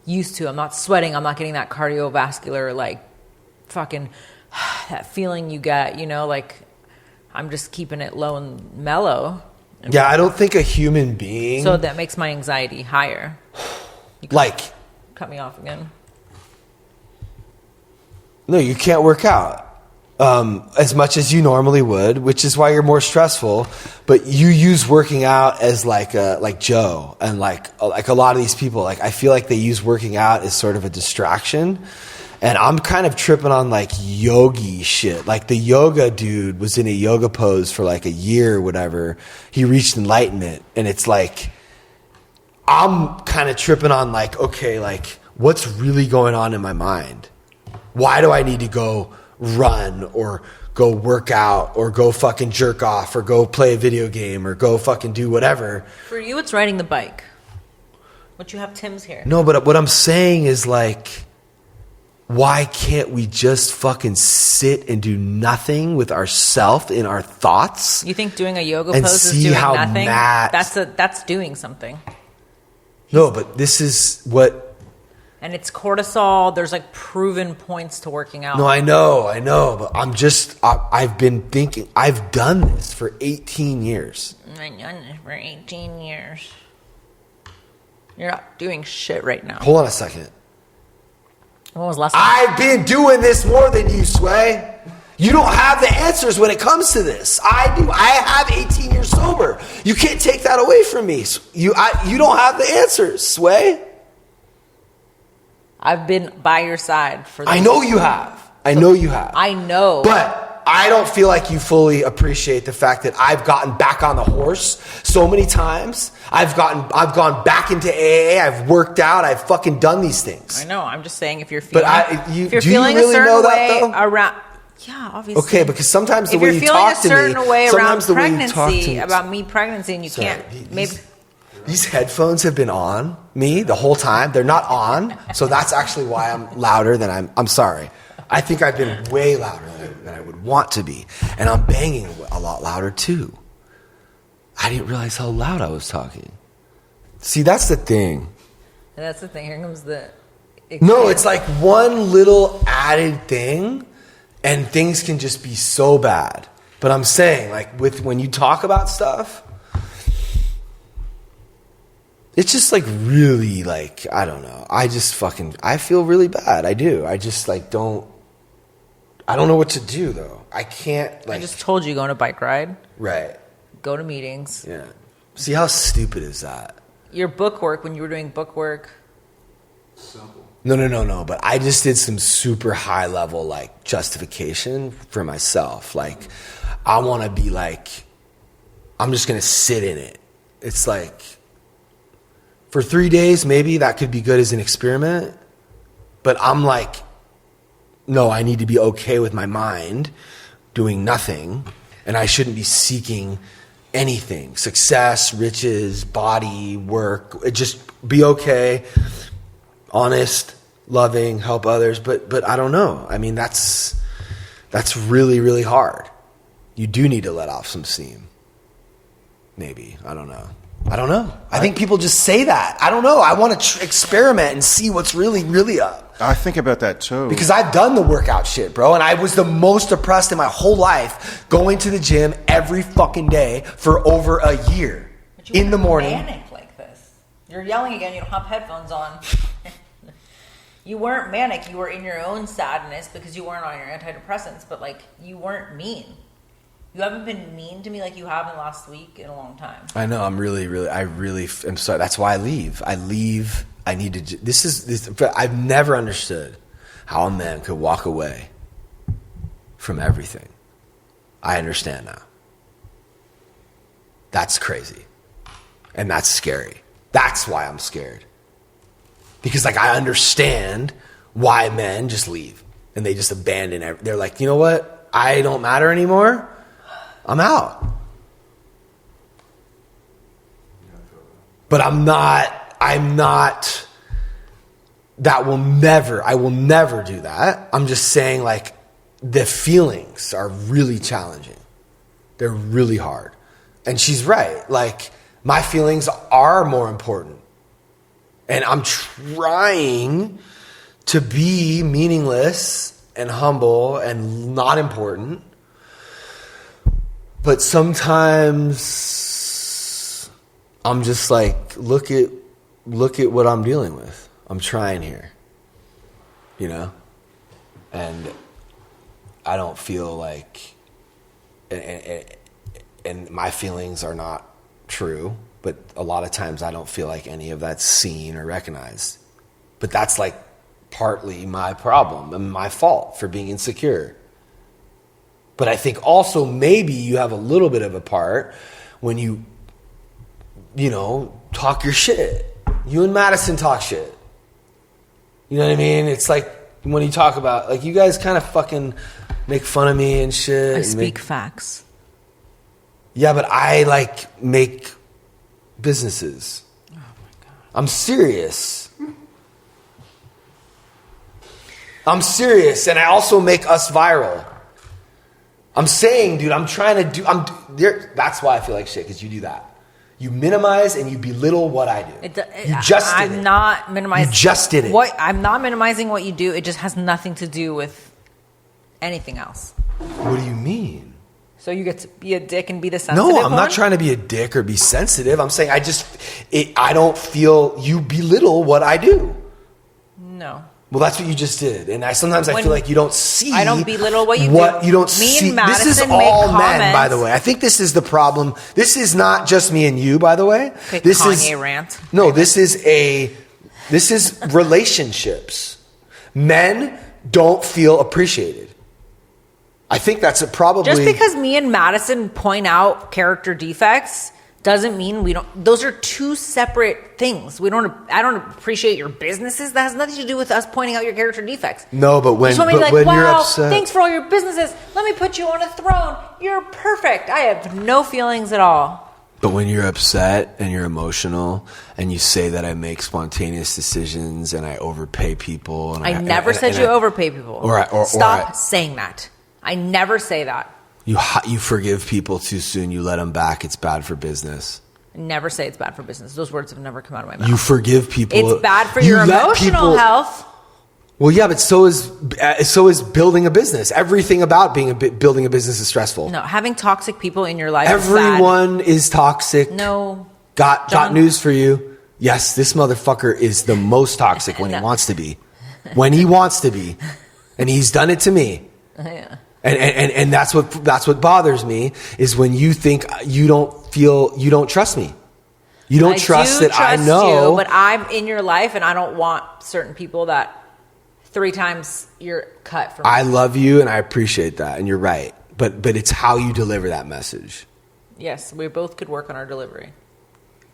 Speaker 3: used to. I'm not sweating. I'm not getting that cardiovascular, fucking that feeling you get, I'm just keeping it low and mellow.
Speaker 1: Yeah, I don't think a human being.
Speaker 3: So that makes my anxiety higher.
Speaker 1: Cut
Speaker 3: me off again.
Speaker 1: No, you can't work out as much as you normally would, which is why you're more stressful. But you use working out as like Joe and like a lot of these people. I feel like they use working out as sort of a distraction. And I'm kind of tripping on yogi shit. The yoga dude was in a yoga pose for a year or whatever. He reached enlightenment, and it's I'm kind of tripping on what's really going on in my mind? Why do I need to go run or go work out or go fucking jerk off or go play a video game or go fucking do whatever?
Speaker 3: For you, it's riding the bike. But you have Tim's here.
Speaker 1: No, but what I'm saying is why can't we just fucking sit and do nothing with ourselves in our thoughts?
Speaker 3: You think doing a yoga pose is doing nothing? That's doing something.
Speaker 1: No, but this is what.
Speaker 3: And it's cortisol. There's proven points to working out.
Speaker 1: No, I know. But I've been thinking, I've done this for 18 years.
Speaker 3: I've done this for 18 years. You're not doing shit right now.
Speaker 1: Hold on a second.
Speaker 3: When was the last time?
Speaker 1: I've been doing this more than you, Sway. You don't have the answers when it comes to this. I do. I have 18 years sober. You can't take that away from me. You don't have the answers, Sway.
Speaker 3: I've been by your side for this.
Speaker 1: I know you have. I know.
Speaker 3: But
Speaker 1: I don't feel like you fully appreciate the fact that I've gotten back on the horse so many times. I've gone back into AA. I've worked out. I've fucking done these things.
Speaker 3: I know. I'm just saying if you're feeling,
Speaker 1: do you really know that though?
Speaker 3: Around, yeah, obviously.
Speaker 1: Okay, because sometimes the way you talk to me,
Speaker 3: if you're feeling a certain way around
Speaker 1: pregnancy,
Speaker 3: about me pregnancy, and you can't maybe.
Speaker 1: These headphones have been on me the whole time. They're not on, so that's actually why I'm louder than I'm sorry. I think I've been way louder than I would want to be. And I'm banging a lot louder too. I didn't realize how loud I was talking. See, that's the thing.
Speaker 3: And that's the thing. Here comes the...
Speaker 1: No, it's like one little added thing, and things can just be so bad. But I'm saying, like, when you talk about stuff, it's just like really, like, I don't know. I feel really bad. I do. I just like I don't know what to do though. I can't like.
Speaker 3: I just told you, go on a bike ride.
Speaker 1: Right.
Speaker 3: Go to meetings.
Speaker 1: Yeah. See, how stupid is that?
Speaker 3: Your book work, when you were doing book work.
Speaker 2: Simple.
Speaker 1: No. But I just did some super high level like justification for myself. Like, I want to be like, I'm just going to sit in it. It's like, for 3 days, maybe that could be good as an experiment. But I'm like, no, I need to be okay with my mind doing nothing. And I shouldn't be seeking anything. Success, riches, body, work. Just be okay. Honest, loving, help others, but I don't know. I mean, that's really, really hard. You do need to let off some steam. Maybe. I don't know. I think people just say that. I don't know. I want to experiment and see what's really, really up.
Speaker 2: I think about that too.
Speaker 1: Because I've done the workout shit, bro, and I was the most depressed in my whole life going to the gym every fucking day for over a year.
Speaker 3: But you
Speaker 1: in the morning.
Speaker 3: Manic like this. You're yelling again. You don't have headphones on. You weren't manic. You were in your own sadness because you weren't on your antidepressants, but like you weren't mean. You haven't been mean to me like you have in the last week in a long time.
Speaker 1: I know. I really am sorry. That's why I leave. I need to. This. I've never understood how a man could walk away from everything. I understand now. That's crazy, and that's scary. That's why I'm scared. Because like I understand why men just leave and they just abandon everything. They're like, you know what? I don't matter anymore. I'm out. But I'm not, I will never do that. I'm just saying like the feelings are really challenging. They're really hard. And she's right. Like my feelings are more important. And I'm trying to be meaningless and humble and not important. But sometimes I'm just like, look at what I'm dealing with. I'm trying here, you know? And I don't feel like, and my feelings are not true, but a lot of times I don't feel like any of that's seen or recognized. But that's like partly my problem and my fault for being insecure. But I think also maybe you have a little bit of a part when you talk your shit. You and Madison talk shit. You know what I mean? It's like when you talk about, like, you guys kind of fucking make fun of me and shit.
Speaker 3: I speak facts.
Speaker 1: Yeah, but I like make businesses.
Speaker 3: Oh my God.
Speaker 1: I'm serious. I'm serious, and I also make us viral. I'm saying, dude, I'm trying to do. That's why I feel like shit, because you do that. You minimize and you belittle what I do. You just did it.
Speaker 3: I'm not minimizing.
Speaker 1: You just did it.
Speaker 3: I'm not minimizing what you do. It just has nothing to do with anything else.
Speaker 1: What do you mean?
Speaker 3: So you get to be a dick and be the sensitive
Speaker 1: No, I'm not trying to be a dick or be sensitive. I'm saying I don't feel you belittle what I do.
Speaker 3: No.
Speaker 1: Well, that's what you just did, and sometimes I feel like you don't see.
Speaker 3: I don't belittle what you do.
Speaker 1: What you don't
Speaker 3: me
Speaker 1: see.
Speaker 3: And Madison
Speaker 1: this is all men, by the way. I think this is the problem. This is not just me and you, by the way. This
Speaker 3: Kanye
Speaker 1: is
Speaker 3: rant.
Speaker 1: No, this is relationships. Men don't feel appreciated. I think that's probably
Speaker 3: just because me and Madison point out character defects doesn't mean we don't. Those are two separate things. I don't appreciate your businesses. That has nothing to do with us pointing out your character defects.
Speaker 1: No, but when, you're upset,
Speaker 3: thanks for all your businesses. Let me put you on a throne. You're perfect. I have no feelings at all.
Speaker 1: But when you're upset and you're emotional and you say that I make spontaneous decisions and I overpay people. And
Speaker 3: I never said you overpay people. Stop saying that. I never say that.
Speaker 1: You forgive people too soon. You let them back. It's bad for business.
Speaker 3: I never say it's bad for business. Those words have never come out of my mouth.
Speaker 1: You forgive people.
Speaker 3: It's bad for your emotional health.
Speaker 1: Well, yeah, but so is building a business. Everything about building a business is stressful.
Speaker 3: No, having toxic people in your life
Speaker 1: Everyone is toxic.
Speaker 3: No.
Speaker 1: Got news for you. Yes, this motherfucker is the most toxic when he wants to be. When he wants to be. And he's done it to me.
Speaker 3: Yeah.
Speaker 1: And that's what bothers me is when you think you don't trust me. You don't trust that I know.
Speaker 3: You, but I'm in your life and I don't want certain people that 3 times you're cut from.
Speaker 1: I love you and I appreciate that, and you're right. But it's how you deliver that message.
Speaker 3: Yes, we both could work on our delivery.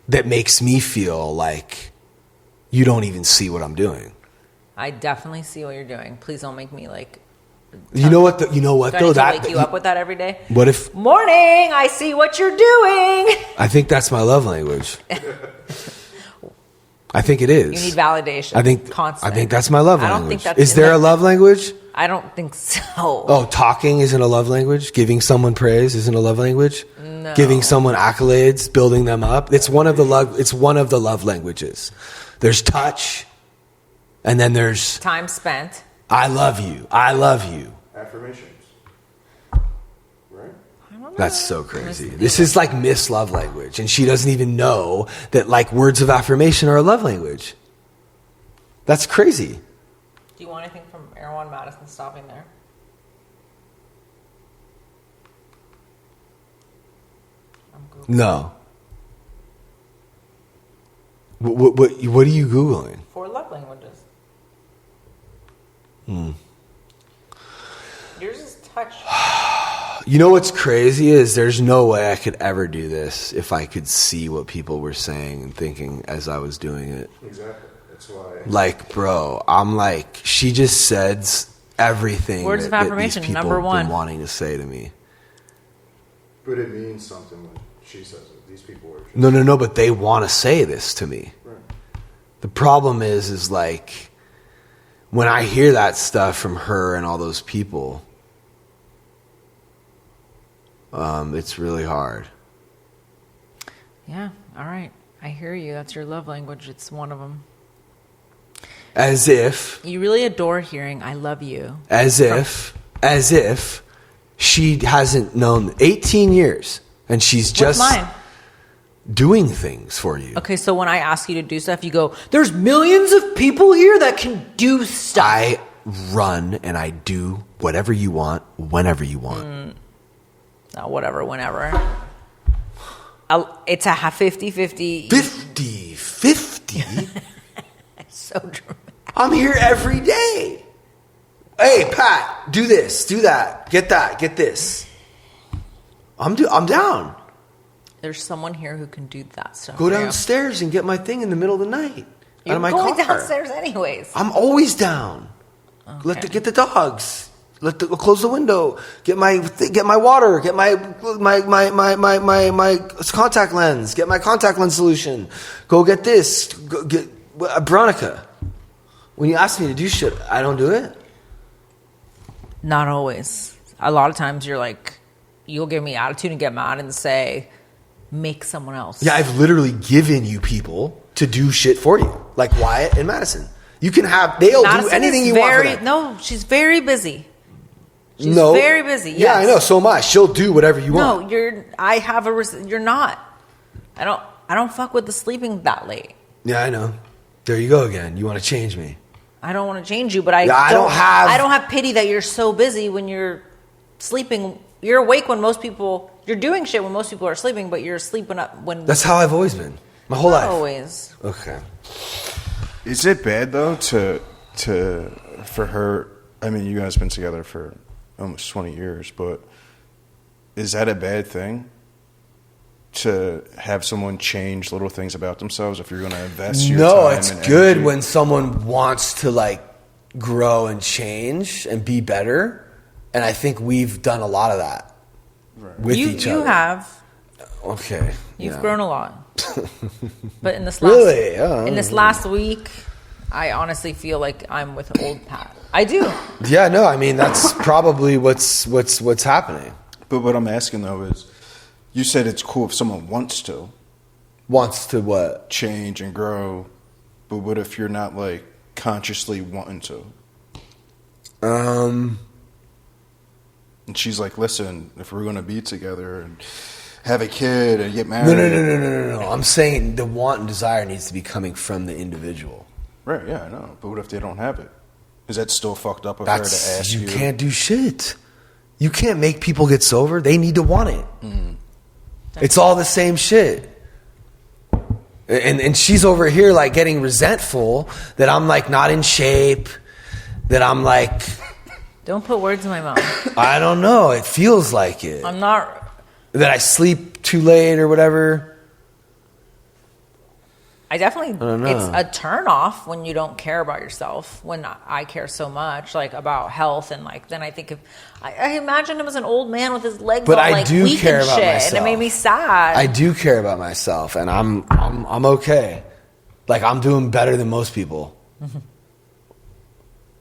Speaker 1: That makes me feel like you don't even see what I'm doing.
Speaker 3: I definitely see what you're doing. Please don't make me like.
Speaker 1: You know what?
Speaker 3: Do I need to wake you up with that every day?
Speaker 1: What if?
Speaker 3: Morning, I see what you're doing.
Speaker 1: I think that's my love language. I think it is.
Speaker 3: You need validation.
Speaker 1: I think that's my love language.
Speaker 3: I don't think that's.
Speaker 1: Is there a love language?
Speaker 3: I don't think so.
Speaker 1: Oh, talking isn't a love language? Giving someone praise isn't a love language?
Speaker 3: No.
Speaker 1: Giving someone accolades, building them up. It's one of the love languages. There's touch, and then there's
Speaker 3: time spent.
Speaker 1: I love you. I love you.
Speaker 2: Affirmations. Right?
Speaker 1: That's so crazy. This is like Miss Love Language, and she doesn't even know that like words of affirmation are a love language. That's crazy.
Speaker 3: Do you want anything from Erwan Madison stopping there?
Speaker 1: No. What are you Googling?
Speaker 3: 4 love languages. Yours is touch.
Speaker 1: You know what's crazy is there's no way I could ever do this if I could see what people were saying and thinking as I was doing it.
Speaker 2: Exactly. That's why.
Speaker 1: Like, bro, I'm like, she just said everything.
Speaker 3: Words of affirmation,
Speaker 1: that these people
Speaker 3: number 1.
Speaker 1: have been wanting to say to me.
Speaker 2: But it means something when she says it. These people are.
Speaker 1: No, but they want to say this to me.
Speaker 2: Right.
Speaker 1: The problem is like, when I hear that stuff from her and all those people, it's really hard.
Speaker 3: Yeah, all right. I hear you. That's your love language. It's one of them.
Speaker 1: As if...
Speaker 3: You really adore hearing, I love you.
Speaker 1: As if she hasn't known 18 years and she's just...
Speaker 3: What's mine?
Speaker 1: Doing things for you.
Speaker 3: Okay, so when I ask you to do stuff, you go, there's millions of people here that can do stuff.
Speaker 1: I run and I do whatever you want, whenever you want.
Speaker 3: No, whatever, whenever. It's a 50-50.
Speaker 1: 50-50?
Speaker 3: So dramatic.
Speaker 1: I'm here every day. Hey, Pat, do this, do that, get this. I'm down.
Speaker 3: There's someone here who can do that stuff.
Speaker 1: Go downstairs and get my thing in the middle of the night.
Speaker 3: You're
Speaker 1: out of my
Speaker 3: going
Speaker 1: car.
Speaker 3: downstairs anyways.
Speaker 1: I'm always down.
Speaker 3: Okay.
Speaker 1: Get the dogs. Close the window. Get my water. Get my contact lens. Get my contact lens solution. Go get this. Go get Veronica. When you ask me to do shit, I don't do it.
Speaker 3: Not always. A lot of times you're like, you'll give me attitude and get mad and say, make someone else.
Speaker 1: Yeah, I've literally given you people to do shit for you, like Wyatt and Madison. You can have, they'll do anything you want for them.
Speaker 3: No, she's very busy. She's
Speaker 1: No.
Speaker 3: very busy. Yes.
Speaker 1: Yeah, I know. So am I. She'll do whatever you want.
Speaker 3: No, you're not. I don't fuck with the sleeping that late.
Speaker 1: Yeah, I know. There you go again. You want to change me.
Speaker 3: I don't want to change you, but I don't have pity that you're so busy when you're sleeping. You're awake when most people, you're doing shit when most people are sleeping, but you're sleeping up when.
Speaker 1: That's how I've always been. My whole life.
Speaker 3: Always.
Speaker 1: Okay.
Speaker 2: Is it bad though for her? I mean, you guys have been together for almost 20 years, but is that a bad thing to have someone change little things about themselves if you're going to invest your time?
Speaker 1: No, it's
Speaker 2: and
Speaker 1: good
Speaker 2: energy?
Speaker 1: when someone wants to like grow and change and be better. And I think we've done a lot of that with each other.
Speaker 3: You have.
Speaker 1: Okay.
Speaker 3: You've grown a lot. But in this last week, I honestly feel like I'm with old Pat. I do.
Speaker 1: Yeah, no, I mean, that's probably what's happening.
Speaker 2: But what I'm asking, though, is you said it's cool if someone wants to.
Speaker 1: Wants to what?
Speaker 2: Change and grow. But what if you're not, like, consciously wanting to? And she's like, listen, if we're going to be together and have a kid and get married.
Speaker 1: No. I'm saying the want and desire needs to be coming from the individual.
Speaker 2: Right, yeah, I know. But what if they don't have it? Is that still fucked up of her to ask you?
Speaker 1: You can't do shit. You can't make people get sober. They need to want it. Mm-hmm. It's all the same shit. And she's over here like getting resentful that I'm like not in shape, that I'm like...
Speaker 3: Don't put words in my mouth.
Speaker 1: I don't know. It feels like it.
Speaker 3: I'm not...
Speaker 1: That I sleep too late or whatever.
Speaker 3: I definitely... It's a turn-off when you don't care about yourself. When I care so much, like, about health. And, like, then I think of... I imagine him as an old man with his legs all, like, weak and shit. And it made me sad.
Speaker 1: I do care about myself. And I'm okay. Like, I'm doing better than most people. Mm-hmm.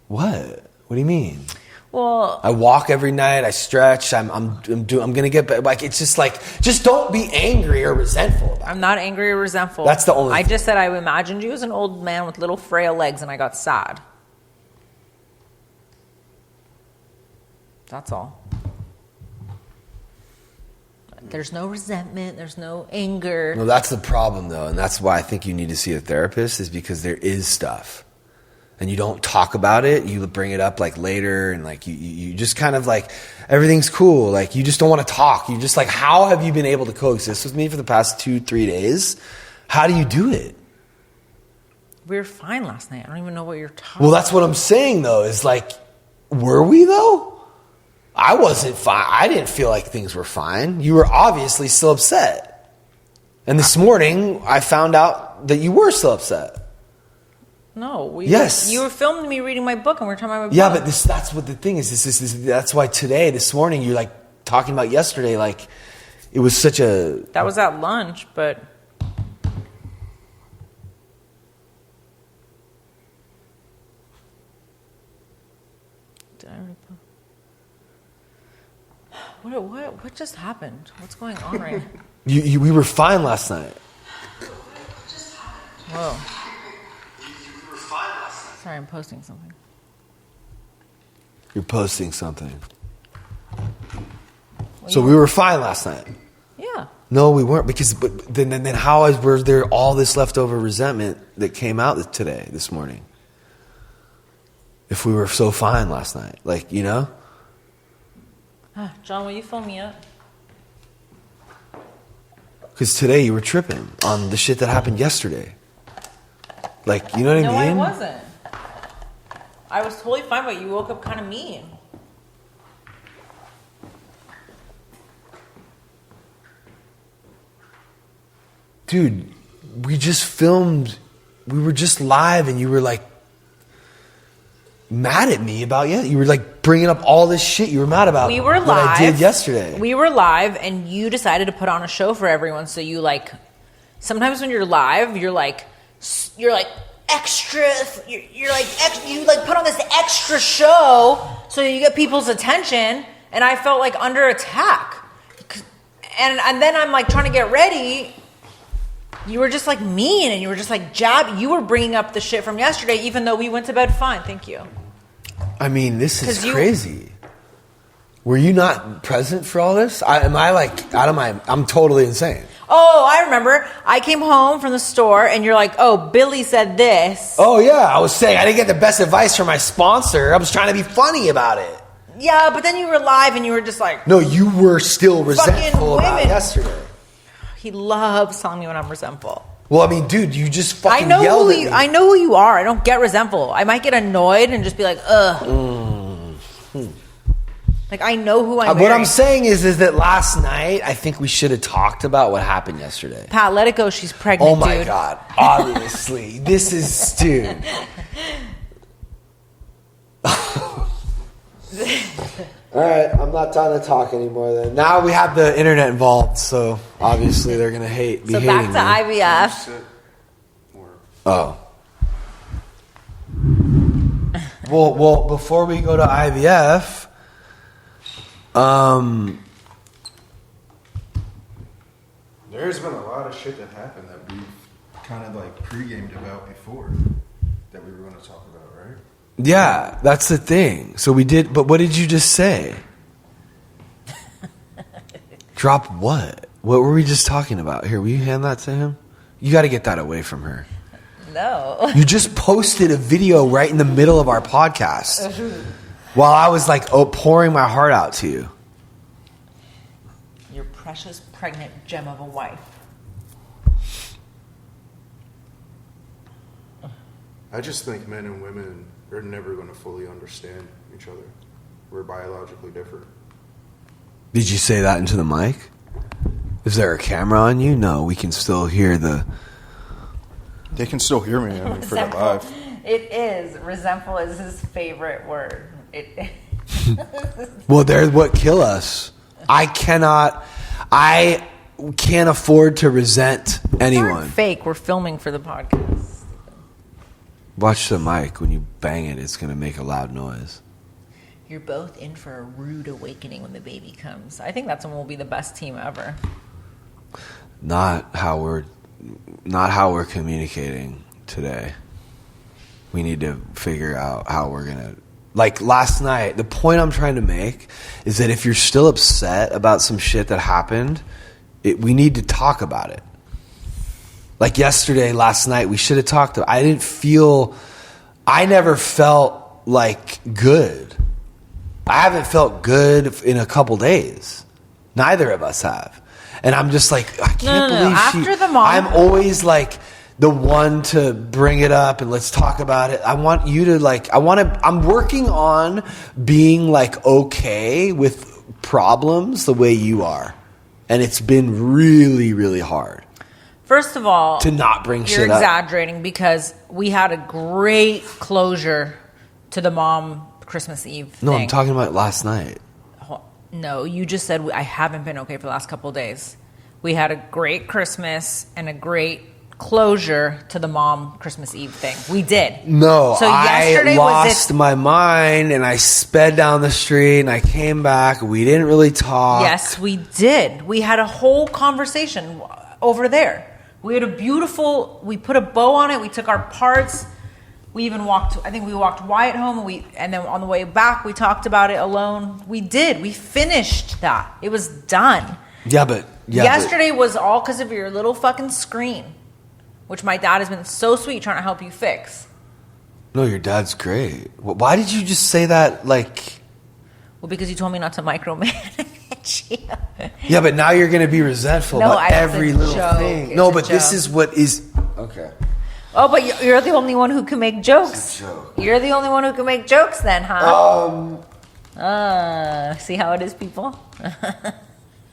Speaker 1: What? What do you mean?
Speaker 3: Well,
Speaker 1: I walk every night. I stretch. I'm gonna get better. Like, it's just like, just don't be angry or resentful about it.
Speaker 3: I'm not angry or resentful.
Speaker 1: That's the only
Speaker 3: I
Speaker 1: thing.
Speaker 3: just said I imagined you as an old man with little frail legs, and I got sad. That's all. There's no resentment. There's no anger.
Speaker 1: No, that's the problem, though, and that's why I think you need to see a therapist. Is because there is stuff. And you don't talk about it, you bring it up like later, and like you just kind of like, everything's cool. Like, you just don't want to talk. You just like, how have you been able to coexist with me for the past 2-3 days? How do you do it?
Speaker 3: We were fine last night. I don't even know what you're talking about.
Speaker 1: Well, that's what I'm saying, though, is like, were we, though? I wasn't fine. I didn't feel like things were fine. You were obviously still upset. And this morning, I found out that you were still upset.
Speaker 3: No,
Speaker 1: yes.
Speaker 3: You were filming me reading my book, and we were talking about my book.
Speaker 1: Yeah, but that's what the thing is. That's why this morning, you're like talking about yesterday, like it was such a...
Speaker 3: That was at lunch, but... Did I already... What just happened? What's going on right now?
Speaker 1: We were fine last night.
Speaker 3: Whoa. Sorry, I'm posting something.
Speaker 1: You're posting something. Well, so we were fine last night.
Speaker 3: Yeah.
Speaker 1: No, we weren't, because but then how was there all this leftover resentment that came out this morning? If we were so fine last night, like, you know?
Speaker 3: John, will you fill me up?
Speaker 1: Because today you were tripping on the shit that happened yesterday. Like, you know what I mean?
Speaker 3: No, I wasn't. I was totally fine, but you woke up kind of mean.
Speaker 1: Dude, we just filmed. We were just live, and you were like mad at me about You were like bringing up all this shit you were mad about.
Speaker 3: We were live.
Speaker 1: What I did yesterday.
Speaker 3: We were live, and you decided to put on a show for everyone. So you like, sometimes when you're live, you're like extra. You're like you like put on this extra show so you get people's attention, and I felt like under attack. And then I'm like trying to get ready. You were just like mean, and you were just like jab. You were bringing up the shit from yesterday, even though we went to bed fine. Thank you.
Speaker 1: I mean, this is crazy. Were you not present for all this? Am I like out of my... I'm totally insane.
Speaker 3: Oh, I remember. I came home from the store, and you're like, oh, Billy said this.
Speaker 1: Oh, yeah. I was saying I didn't get the best advice from my sponsor. I was trying to be funny about it.
Speaker 3: Yeah, but then you were live, and you were just like...
Speaker 1: No, you were still resentful about it yesterday.
Speaker 3: He loves telling me when I'm resentful.
Speaker 1: Well, I mean, dude, you just fucking yelled at me.
Speaker 3: I know who you are. I don't get resentful. I might get annoyed and just be like, ugh. Like, I know who I'm
Speaker 1: What I'm saying is that last night, I think we should have talked about what happened yesterday.
Speaker 3: Pat, let it go. She's pregnant, dude.
Speaker 1: Oh, my God. Obviously. This is... Dude. All right, I'm not trying to talk anymore then. Now we have the internet involved, so obviously they're going to hate me.
Speaker 3: So back to IVF.
Speaker 1: Oh. Well, before we go to IVF,
Speaker 2: there's been a lot of shit that happened that we've kind of like pre-gamed about before that we were going to talk about, right?
Speaker 1: yeah, that's the thing. So we did, but what did you just say? Drop what? What were we just talking about? Here, will you hand that to him? You got to get that away from her.
Speaker 3: No.
Speaker 1: You just posted a video right in the middle of our podcast while I was like pouring my heart out to you.
Speaker 3: Your precious pregnant gem of a wife.
Speaker 2: I just think men and women are never going to fully understand each other. We're biologically different.
Speaker 1: Did you say that into the mic? Is there a camera on you? No, we can still hear the...
Speaker 2: They can still hear me, I mean, for the live.
Speaker 3: It is. Resentful is his favorite word.
Speaker 1: Well, they're what kill us. I can't afford to resent anyone.
Speaker 3: Fake. We're filming for the podcast.
Speaker 1: Watch the mic. When you bang it, it's going to make a loud noise.
Speaker 3: You're both in for a rude awakening when the baby comes. I think that's when we'll be the best team ever.
Speaker 1: Not how we're communicating today. We need to figure out how we're going to... Like last night, the point I'm trying to make is that if you're still upset about some shit that happened, we need to talk about it. Like yesterday, last night, we should have talked about it. I never felt like good. I haven't felt good in a couple days. Neither of us have. And I'm just like, I can't believe
Speaker 3: After the mom,
Speaker 1: I'm always like the one to bring it up and let's talk about it. I want you to like, I'm working on being like okay with problems the way you are. And it's been really, really hard.
Speaker 3: First of all,
Speaker 1: to not bring shit up.
Speaker 3: You're exaggerating because we had a great closure to the mom Christmas Eve thing.
Speaker 1: No, I'm talking about last night.
Speaker 3: No, you just said I haven't been okay for the last couple of days. We had a great Christmas and a great closure to the mom Christmas Eve thing. We did.
Speaker 1: No,
Speaker 3: so yesterday
Speaker 1: I lost my mind and I sped down the street and I came back. We didn't really talk.
Speaker 3: Yes, we did. We had a whole conversation over there. We had we put a bow on it. We took our parts. We even walked Wyatt home, and then on the way back, we talked about it alone. We did. We finished that. It was done. Yesterday was all because of your little fucking screen, which my dad has been so sweet trying to help you fix.
Speaker 1: No, your dad's great. Why did you just say that, like...
Speaker 3: Well, because you told me not to micromanage you.
Speaker 1: Yeah, but now you're going to be resentful about every little thing. No, but this is what is... Okay.
Speaker 3: Oh, but you're the only one who can make jokes. It's a joke. You're the only one who can make jokes then, huh? See how it is, people?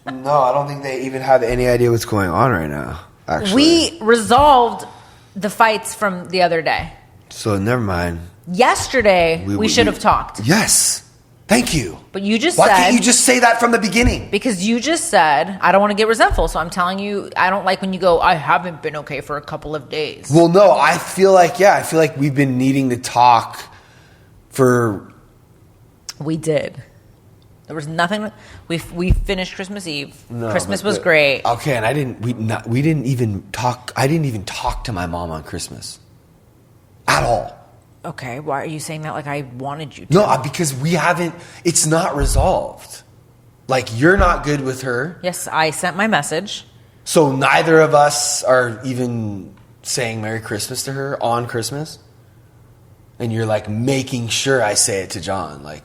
Speaker 1: No, I don't think they even have any idea what's going on right now, actually.
Speaker 3: We resolved the fights from the other day.
Speaker 1: So, never mind.
Speaker 3: Yesterday, we should have talked.
Speaker 1: Yes. Thank you.
Speaker 3: But you just
Speaker 1: Why can't you just say that from the beginning?
Speaker 3: Because you just said, I don't want to get resentful, so I'm telling you, I don't like when you go, I haven't been okay for a couple of days.
Speaker 1: Well, no, I feel like we've been needing to talk for...
Speaker 3: We did. There was nothing... We finished Christmas Eve. No, Christmas was great.
Speaker 1: Okay, and we didn't even talk... I didn't even talk to my mom on Christmas. At all.
Speaker 3: Okay, why are you saying that like I wanted you to?
Speaker 1: No, because we haven't... It's not resolved. Like, you're not good with her.
Speaker 3: Yes, I sent my message.
Speaker 1: So neither of us are even saying Merry Christmas to her on Christmas? And you're, like, making sure I say it to John. Like,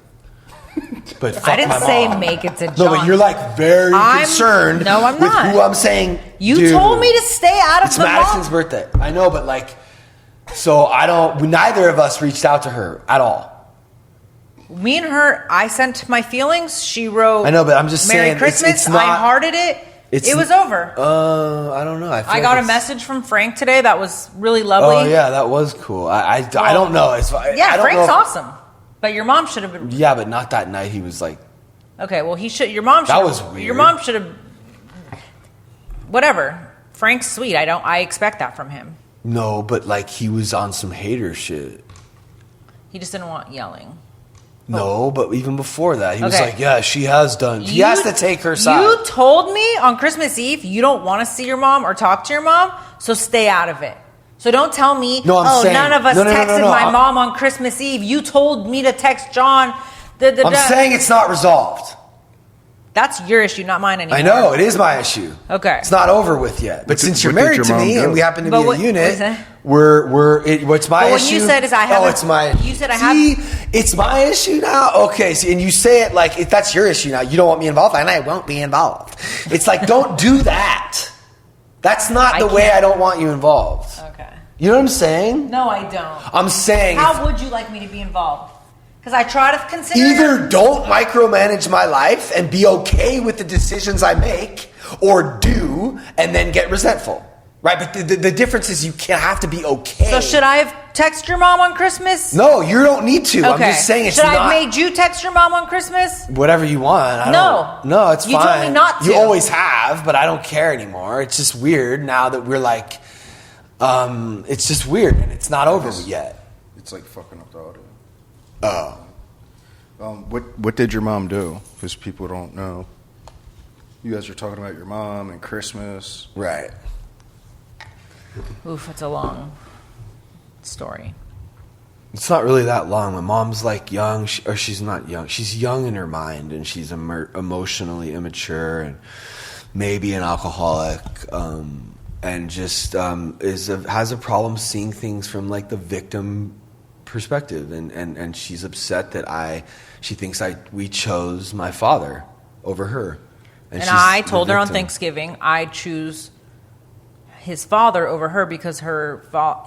Speaker 1: but fuck
Speaker 3: I didn't
Speaker 1: my
Speaker 3: say
Speaker 1: mom.
Speaker 3: Make it to John.
Speaker 1: No, but you're, like, very concerned
Speaker 3: no, I'm
Speaker 1: with
Speaker 3: not.
Speaker 1: who I'm saying.
Speaker 3: You told me to stay out of the mom.
Speaker 1: It's Madison's birthday. I know, but, like... So neither of us reached out to her at all.
Speaker 3: Me and her, I sent my feelings. She wrote,
Speaker 1: I know, but I'm just
Speaker 3: Merry
Speaker 1: saying,
Speaker 3: Christmas.
Speaker 1: it's not,
Speaker 3: I hearted it. It was over.
Speaker 1: I don't know.
Speaker 3: I got a message from Frank today that was really lovely.
Speaker 1: Oh yeah, that was cool. I don't know.
Speaker 3: Frank's awesome. But your mom should have been.
Speaker 1: Yeah, but not that night. He was like,
Speaker 3: Okay, well, your mom should.
Speaker 1: That was weird.
Speaker 3: Your mom should have. Whatever. Frank's sweet. I expect that from him.
Speaker 1: no, but like he was on some hater shit.
Speaker 3: He just didn't want yelling.
Speaker 1: No, but even before that, he was
Speaker 3: Okay.
Speaker 1: like, yeah, she has done. He has to take her side.
Speaker 3: You told me on Christmas Eve you don't want to see your mom or talk to your mom, so stay out of it. So don't tell me,
Speaker 1: No, I'm saying-
Speaker 3: none of us
Speaker 1: no, no, no,
Speaker 3: texted
Speaker 1: no,
Speaker 3: my mom on Christmas Eve. You told me to text John.
Speaker 1: I'm saying it's not resolved.
Speaker 3: That's your issue, not mine anymore.
Speaker 1: I know, it is my issue.
Speaker 3: Okay.
Speaker 1: It's not over with yet. But since you're
Speaker 2: what did
Speaker 1: married
Speaker 2: your
Speaker 1: to
Speaker 2: mom
Speaker 1: me
Speaker 2: do?
Speaker 1: and we happen to
Speaker 3: But
Speaker 1: be
Speaker 3: what-
Speaker 1: a unit,
Speaker 3: what is that?
Speaker 1: what's my
Speaker 3: But what
Speaker 1: issue?
Speaker 3: you said is I have
Speaker 1: Oh,
Speaker 3: a-
Speaker 1: it's my.
Speaker 3: you said I
Speaker 1: see,
Speaker 3: have-
Speaker 1: it's my issue now. Okay, see, and you say it like if that's your issue now. You don't want me involved, and I won't be involved. It's like don't do that. That's not
Speaker 3: I
Speaker 1: the way
Speaker 3: can't.
Speaker 1: I don't want you involved.
Speaker 3: Okay.
Speaker 1: You know what I'm saying?
Speaker 3: No, I don't.
Speaker 1: I'm saying
Speaker 3: How would you like me to be involved? Because I try to consider.
Speaker 1: either don't micromanage my life and be okay with the decisions I make, or do and then get resentful. Right? But the difference is you can't have to be okay.
Speaker 3: So should I have texted your mom on Christmas?
Speaker 1: No, you don't need to. I'm just saying it's
Speaker 3: should
Speaker 1: not.
Speaker 3: I have made you text your mom on Christmas?
Speaker 1: Whatever you want. No, it's
Speaker 3: You
Speaker 1: fine.
Speaker 3: told me not to.
Speaker 1: You always have, but I don't care anymore. It's just weird now that we're like, it's just weird and it's not over yet.
Speaker 2: It's like fucking up the audio.
Speaker 1: Oh.
Speaker 2: What did your mom do? Because people don't know. You guys are talking about your mom and Christmas.
Speaker 1: Right.
Speaker 3: Oof, it's a long story.
Speaker 1: It's not really that long. My mom's like young, or she's not young. She's young in her mind, and she's emotionally immature, and maybe an alcoholic, and just has a problem seeing things from like the victim perspective, and she's upset that she thinks we chose my father over her,
Speaker 3: And
Speaker 1: she's
Speaker 3: I
Speaker 1: the
Speaker 3: told her on
Speaker 1: victim.
Speaker 3: Thanksgiving I choose his father over her because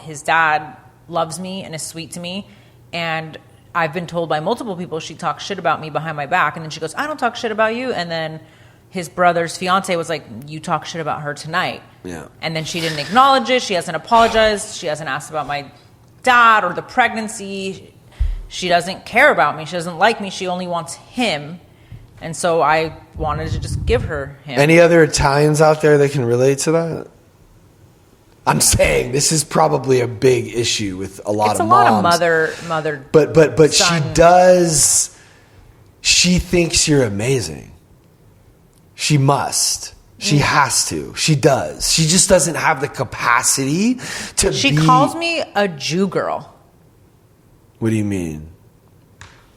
Speaker 3: his dad loves me and is sweet to me. And I've been told by multiple people she talks shit about me behind my back. And then she goes, I don't talk shit about you. And then his brother's fiance was like, you talk shit about her tonight.
Speaker 1: Yeah.
Speaker 3: And then she didn't acknowledge it. She hasn't apologized. She hasn't asked about my dad or the pregnancy. She doesn't care about me. She doesn't like me. She only wants him. And so I wanted to just give her him.
Speaker 1: Any other Italians out there that can relate to that? I'm saying this is probably a big issue with a lot
Speaker 3: it's
Speaker 1: of
Speaker 3: a
Speaker 1: moms.
Speaker 3: lot of mother.
Speaker 1: But she
Speaker 3: son.
Speaker 1: does. She thinks you're amazing. She must. She has to. She does. She just doesn't have the capacity to.
Speaker 3: She calls me a Jew girl.
Speaker 1: What do you mean?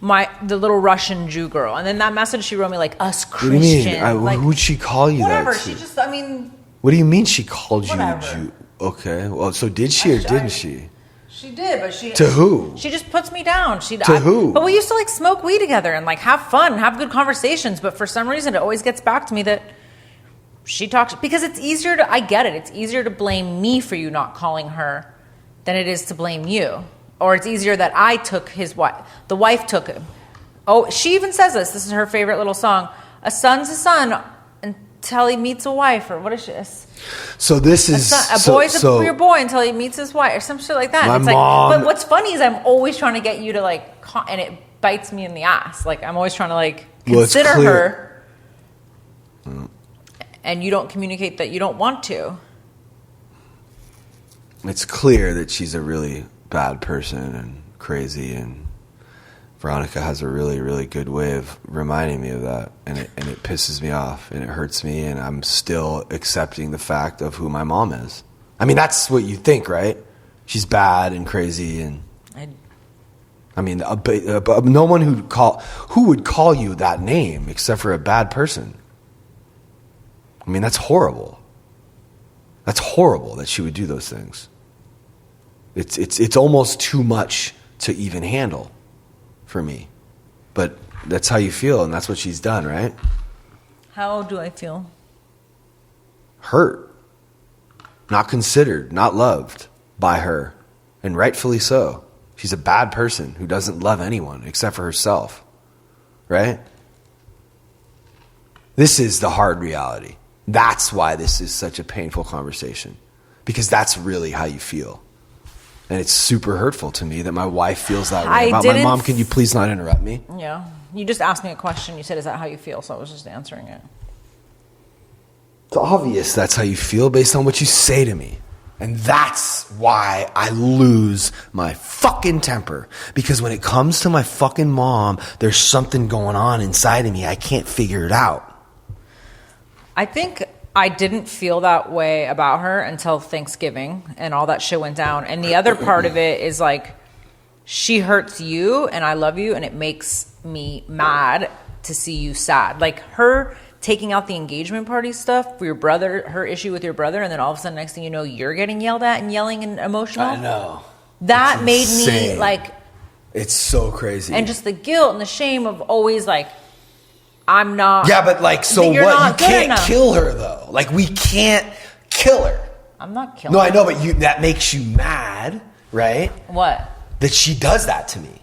Speaker 3: The little Russian Jew girl. And then that message she wrote me like us
Speaker 1: What do
Speaker 3: Christians.
Speaker 1: you mean?
Speaker 3: Like,
Speaker 1: Who'd she call you
Speaker 3: whatever.
Speaker 1: that to?
Speaker 3: She just, I mean,
Speaker 1: What do you mean she called you a
Speaker 3: Whatever.
Speaker 1: Jew? Okay. Well, so did she or didn't she?
Speaker 3: she did, but she
Speaker 1: To who?
Speaker 3: She just puts me down.
Speaker 1: Who?
Speaker 3: But we used to like smoke weed together and like have fun, and have good conversations. But for some reason, it always gets back to me that she talks because it's easier to. I get it. It's easier to blame me for you not calling her than it is to blame you. Or it's easier that I took his wife. The wife took him. Oh, she even says this. This is her favorite little song. A son's a son until he meets a wife, or what is this?
Speaker 1: So this is
Speaker 3: A boy's a boy until he meets his wife, or some shit like that.
Speaker 1: My
Speaker 3: It's
Speaker 1: mom-
Speaker 3: like, but what's funny is I'm always trying to get you to like, and it bites me in the ass. Like I'm always trying to like
Speaker 1: Well, it's
Speaker 3: consider
Speaker 1: clear.
Speaker 3: her, and you don't communicate that you don't want to.
Speaker 1: It's clear that she's a really bad person and crazy, and Veronica has a really, really good way of reminding me of that, and it pisses me off, and it hurts me, and I'm still accepting the fact of who my mom is. I mean, that's what you think, right? She's bad and crazy, and I mean, no one who would call you that name except for a bad person. I mean, that's horrible. That's horrible that she would do those things. It's almost too much to even handle for me. But that's how you feel, and that's what she's done, right?
Speaker 3: How do I feel?
Speaker 1: Hurt. Not considered, not loved by her. And rightfully so. She's a bad person who doesn't love anyone except for herself. Right? This is the hard reality. That's why this is such a painful conversation. Because that's really how you feel. And it's super hurtful to me that my wife feels that way about my mom. Can you please not interrupt me?
Speaker 3: Yeah. You just asked me a question. You said, is that how you feel? So I was just answering it.
Speaker 1: It's obvious that's how you feel based on what you say to me. And that's why I lose my fucking temper. Because when it comes to my fucking mom, there's something going on inside of me. I can't figure it out.
Speaker 3: I think I didn't feel that way about her until Thanksgiving and all that shit went down. And the other part of it is like, she hurts you and I love you, and it makes me mad to see you sad. Like her taking out the engagement party stuff for your brother, her issue with your brother, and then all of a sudden, next thing you know, you're getting yelled at and yelling and emotional.
Speaker 1: I know.
Speaker 3: That made me like...
Speaker 1: It's so crazy.
Speaker 3: And just the guilt and the shame of always like, I'm not...
Speaker 1: Yeah, but like, so what? You can't kill her though. Like, we can't kill her.
Speaker 3: I'm not killing her.
Speaker 1: No, I know, but that makes you mad, right?
Speaker 3: What?
Speaker 1: That she does that to me.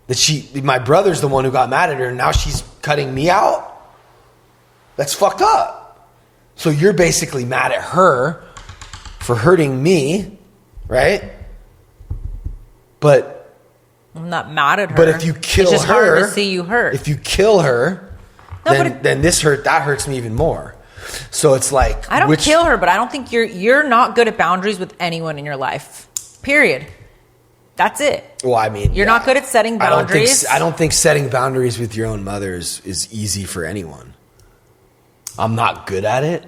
Speaker 1: That my brother's the one who got mad at her, and now she's cutting me out? That's fucked up. So you're basically mad at her for hurting me, right? But
Speaker 3: I'm not mad at her.
Speaker 1: But if you kill
Speaker 3: it's just
Speaker 1: her,
Speaker 3: hard to see you hurt.
Speaker 1: If you kill her, then that hurts me even more. So it's like,
Speaker 3: I don't kill her, but I don't think you're not good at boundaries with anyone in your life. Period. That's it.
Speaker 1: Well, I mean,
Speaker 3: you're not good at setting boundaries.
Speaker 1: I don't think setting boundaries with your own mother is easy for anyone. I'm not good at it.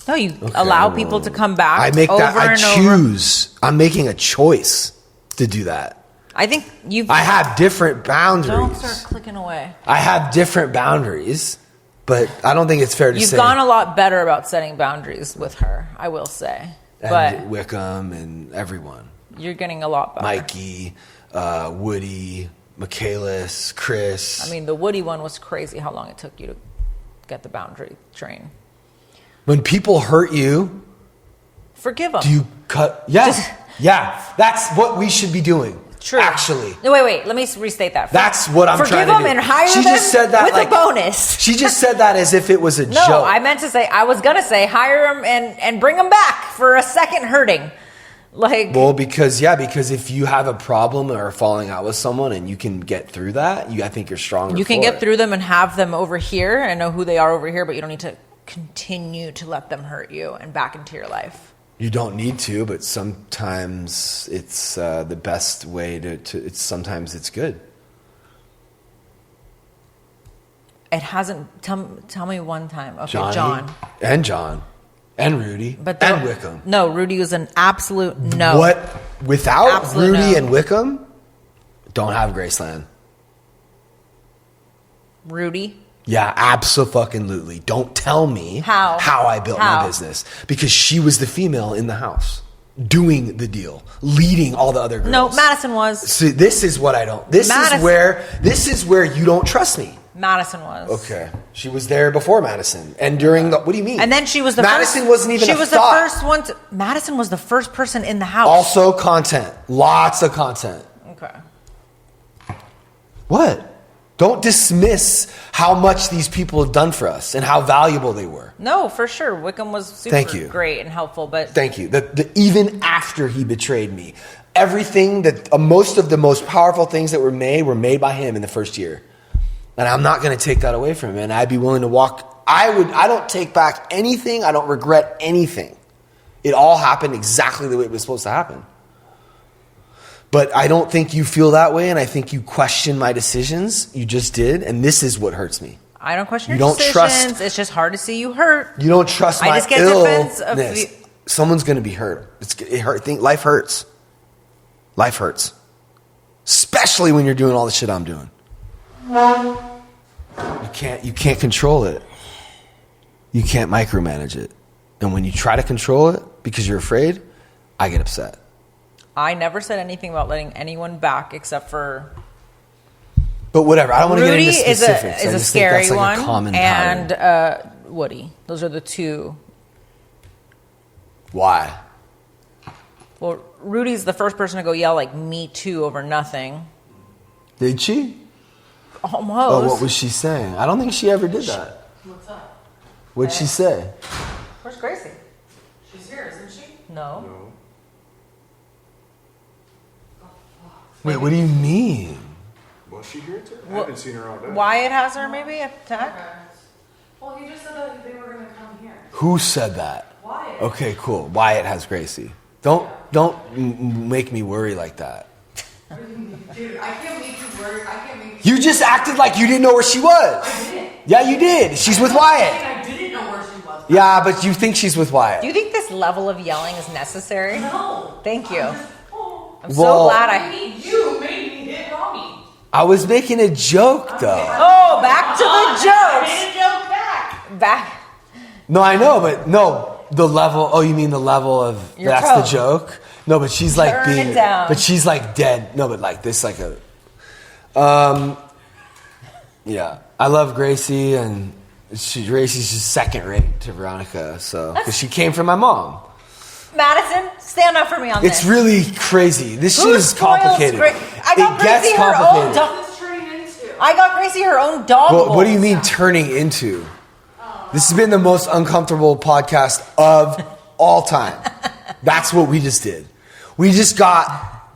Speaker 3: No, you allow people to come back.
Speaker 1: I make that. I choose. I'm making a choice to do that.
Speaker 3: I think
Speaker 1: I have different boundaries.
Speaker 3: Don't start clicking away.
Speaker 1: I have different boundaries, but I don't think it's fair to say.
Speaker 3: You've gone a lot better about setting boundaries with her, I will say.
Speaker 1: And Wickham and everyone.
Speaker 3: You're getting a lot better.
Speaker 1: Mikey, Woody, Michaelis, Chris.
Speaker 3: I mean, the Woody one was crazy how long it took you to get the boundary train.
Speaker 1: When people hurt you,
Speaker 3: forgive them.
Speaker 1: Do you cut? Yeah. Yeah. That's what we should be doing. True. Actually.
Speaker 3: No, wait. Let me restate that.
Speaker 1: That's what I'm trying to do.
Speaker 3: Forgive them and hire them
Speaker 1: just said that
Speaker 3: with a bonus.
Speaker 1: She just said that as if it was a joke.
Speaker 3: No, I was going to say hire them and bring them back for a second hurting.
Speaker 1: Because if you have a problem or falling out with someone and you can get through that, I think you're stronger.
Speaker 3: You can get through them and have them over here and know who they are over here, but you don't need to continue to let them hurt you and back into your life.
Speaker 1: You don't need to, but sometimes it's the best way to sometimes it's good.
Speaker 3: It hasn't. Tell me one time. Okay,
Speaker 1: John. And Rudy. And Wickham.
Speaker 3: No, Rudy was an absolute no.
Speaker 1: What? Without
Speaker 3: absolute
Speaker 1: Rudy
Speaker 3: no.
Speaker 1: and Wickham, don't have Graceland.
Speaker 3: Rudy?
Speaker 1: Yeah, absolutely. Don't tell me how I built my business. Because she was the female in the house, doing the deal, leading all the other girls.
Speaker 3: No, Madison was.
Speaker 1: See, this is what I don't. This is where you don't trust me.
Speaker 3: Madison was.
Speaker 1: Okay. She was there before Madison. And during the... What do you mean?
Speaker 3: And then she was the
Speaker 1: Madison
Speaker 3: first...
Speaker 1: wasn't even
Speaker 3: She was the first one to... Madison was the first person in the house.
Speaker 1: Also content. Lots of content.
Speaker 3: Okay.
Speaker 1: What? Don't dismiss how much these people have done for us and how valuable they were.
Speaker 3: No, for sure. Wickham was super great and helpful, but...
Speaker 1: Thank you. Even after he betrayed me, everything that... most of the most powerful things that were made by him in the first year. And I'm not going to take that away from him. And I'd be willing to walk... I don't take back anything. I don't regret anything. It all happened exactly the way it was supposed to happen. But I don't think you feel that way, and I think you question my decisions. You just did, and this is what hurts me.
Speaker 3: I don't question your decisions. It's just hard to see you hurt.
Speaker 1: You don't trust my illness. I just get defense of someone's going to be hurt. It hurt. Life hurts. Life hurts. Especially when you're doing all the shit I'm doing. You can't control it. You can't micromanage it. And when you try to control it because you're afraid, I get upset.
Speaker 3: I never said anything about letting anyone back except for...
Speaker 1: But whatever. I don't want to get into specifics.
Speaker 3: Rudy is a scary one. And Woody. Those are the two.
Speaker 1: Why?
Speaker 3: Well, Rudy's the first person to go yell like me too over nothing.
Speaker 1: Did she?
Speaker 3: Almost.
Speaker 1: Oh, what was she saying? I don't think she ever did that.
Speaker 3: What's up?
Speaker 1: What'd she say?
Speaker 3: Where's Gracie? She's here, isn't she? No.
Speaker 1: Wait, what do you mean?
Speaker 2: Was she here too? I haven't seen her all day.
Speaker 3: Wyatt has her maybe attack?
Speaker 4: Well, he just said that they were going to come here.
Speaker 1: Who said that?
Speaker 4: Wyatt.
Speaker 1: Okay, cool. Wyatt has Gracie. Don't make me worry like that.
Speaker 4: Dude, I can't make you worry. I can't make
Speaker 1: You just acted like you didn't know where she was.
Speaker 4: I didn't.
Speaker 1: Yeah, you did. She's with
Speaker 4: I
Speaker 1: Wyatt.
Speaker 4: didn't know where she was.
Speaker 1: Yeah, but you think she's with Wyatt.
Speaker 3: Do you think this level of yelling is necessary?
Speaker 4: No.
Speaker 3: Thank you. I'm so
Speaker 1: Well-
Speaker 3: glad
Speaker 4: You made me hit Robbie.
Speaker 1: I was making a joke, though.
Speaker 3: Oh, back to the
Speaker 4: I
Speaker 3: jokes.
Speaker 4: made a joke back.
Speaker 3: Back.
Speaker 1: No, I know, but no, the level. Oh, you mean the level of
Speaker 3: Your
Speaker 1: that's
Speaker 3: tone.
Speaker 1: the joke? No, but she's like
Speaker 3: Turn
Speaker 1: being,
Speaker 3: it down.
Speaker 1: but she's like dead. No, but like this, like a, yeah. I love Gracie, and Gracie's just second rate to Veronica, so because she came from my mom.
Speaker 3: Madison, stand up for me on
Speaker 1: It's
Speaker 3: this.
Speaker 1: really crazy. This shit
Speaker 3: Who
Speaker 1: is
Speaker 3: spoils
Speaker 1: complicated.
Speaker 3: I got
Speaker 1: It gets
Speaker 3: Gracie her own
Speaker 1: complicated.
Speaker 3: dog.
Speaker 4: What's this turning into?
Speaker 3: I got Gracie her own dog.
Speaker 1: Well, what do you
Speaker 3: bowls.
Speaker 1: mean turning into? This has been the most uncomfortable podcast of all time. That's what we just did. We just got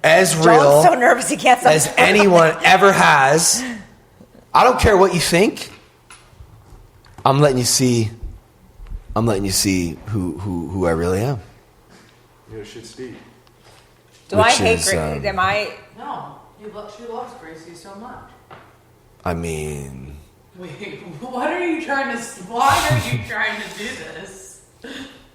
Speaker 1: as real
Speaker 3: John's so nervous he can't stop.
Speaker 1: as anyone ever has. I don't care what you think. I'm letting you see who I really am.
Speaker 2: Yeah, shit's deep.
Speaker 3: Do I
Speaker 1: which
Speaker 3: hate
Speaker 1: is,
Speaker 3: Gracie? Am I?
Speaker 4: No. She loves Gracie so much.
Speaker 1: I mean,
Speaker 4: Wait, what are you trying to... Why are you trying to do this?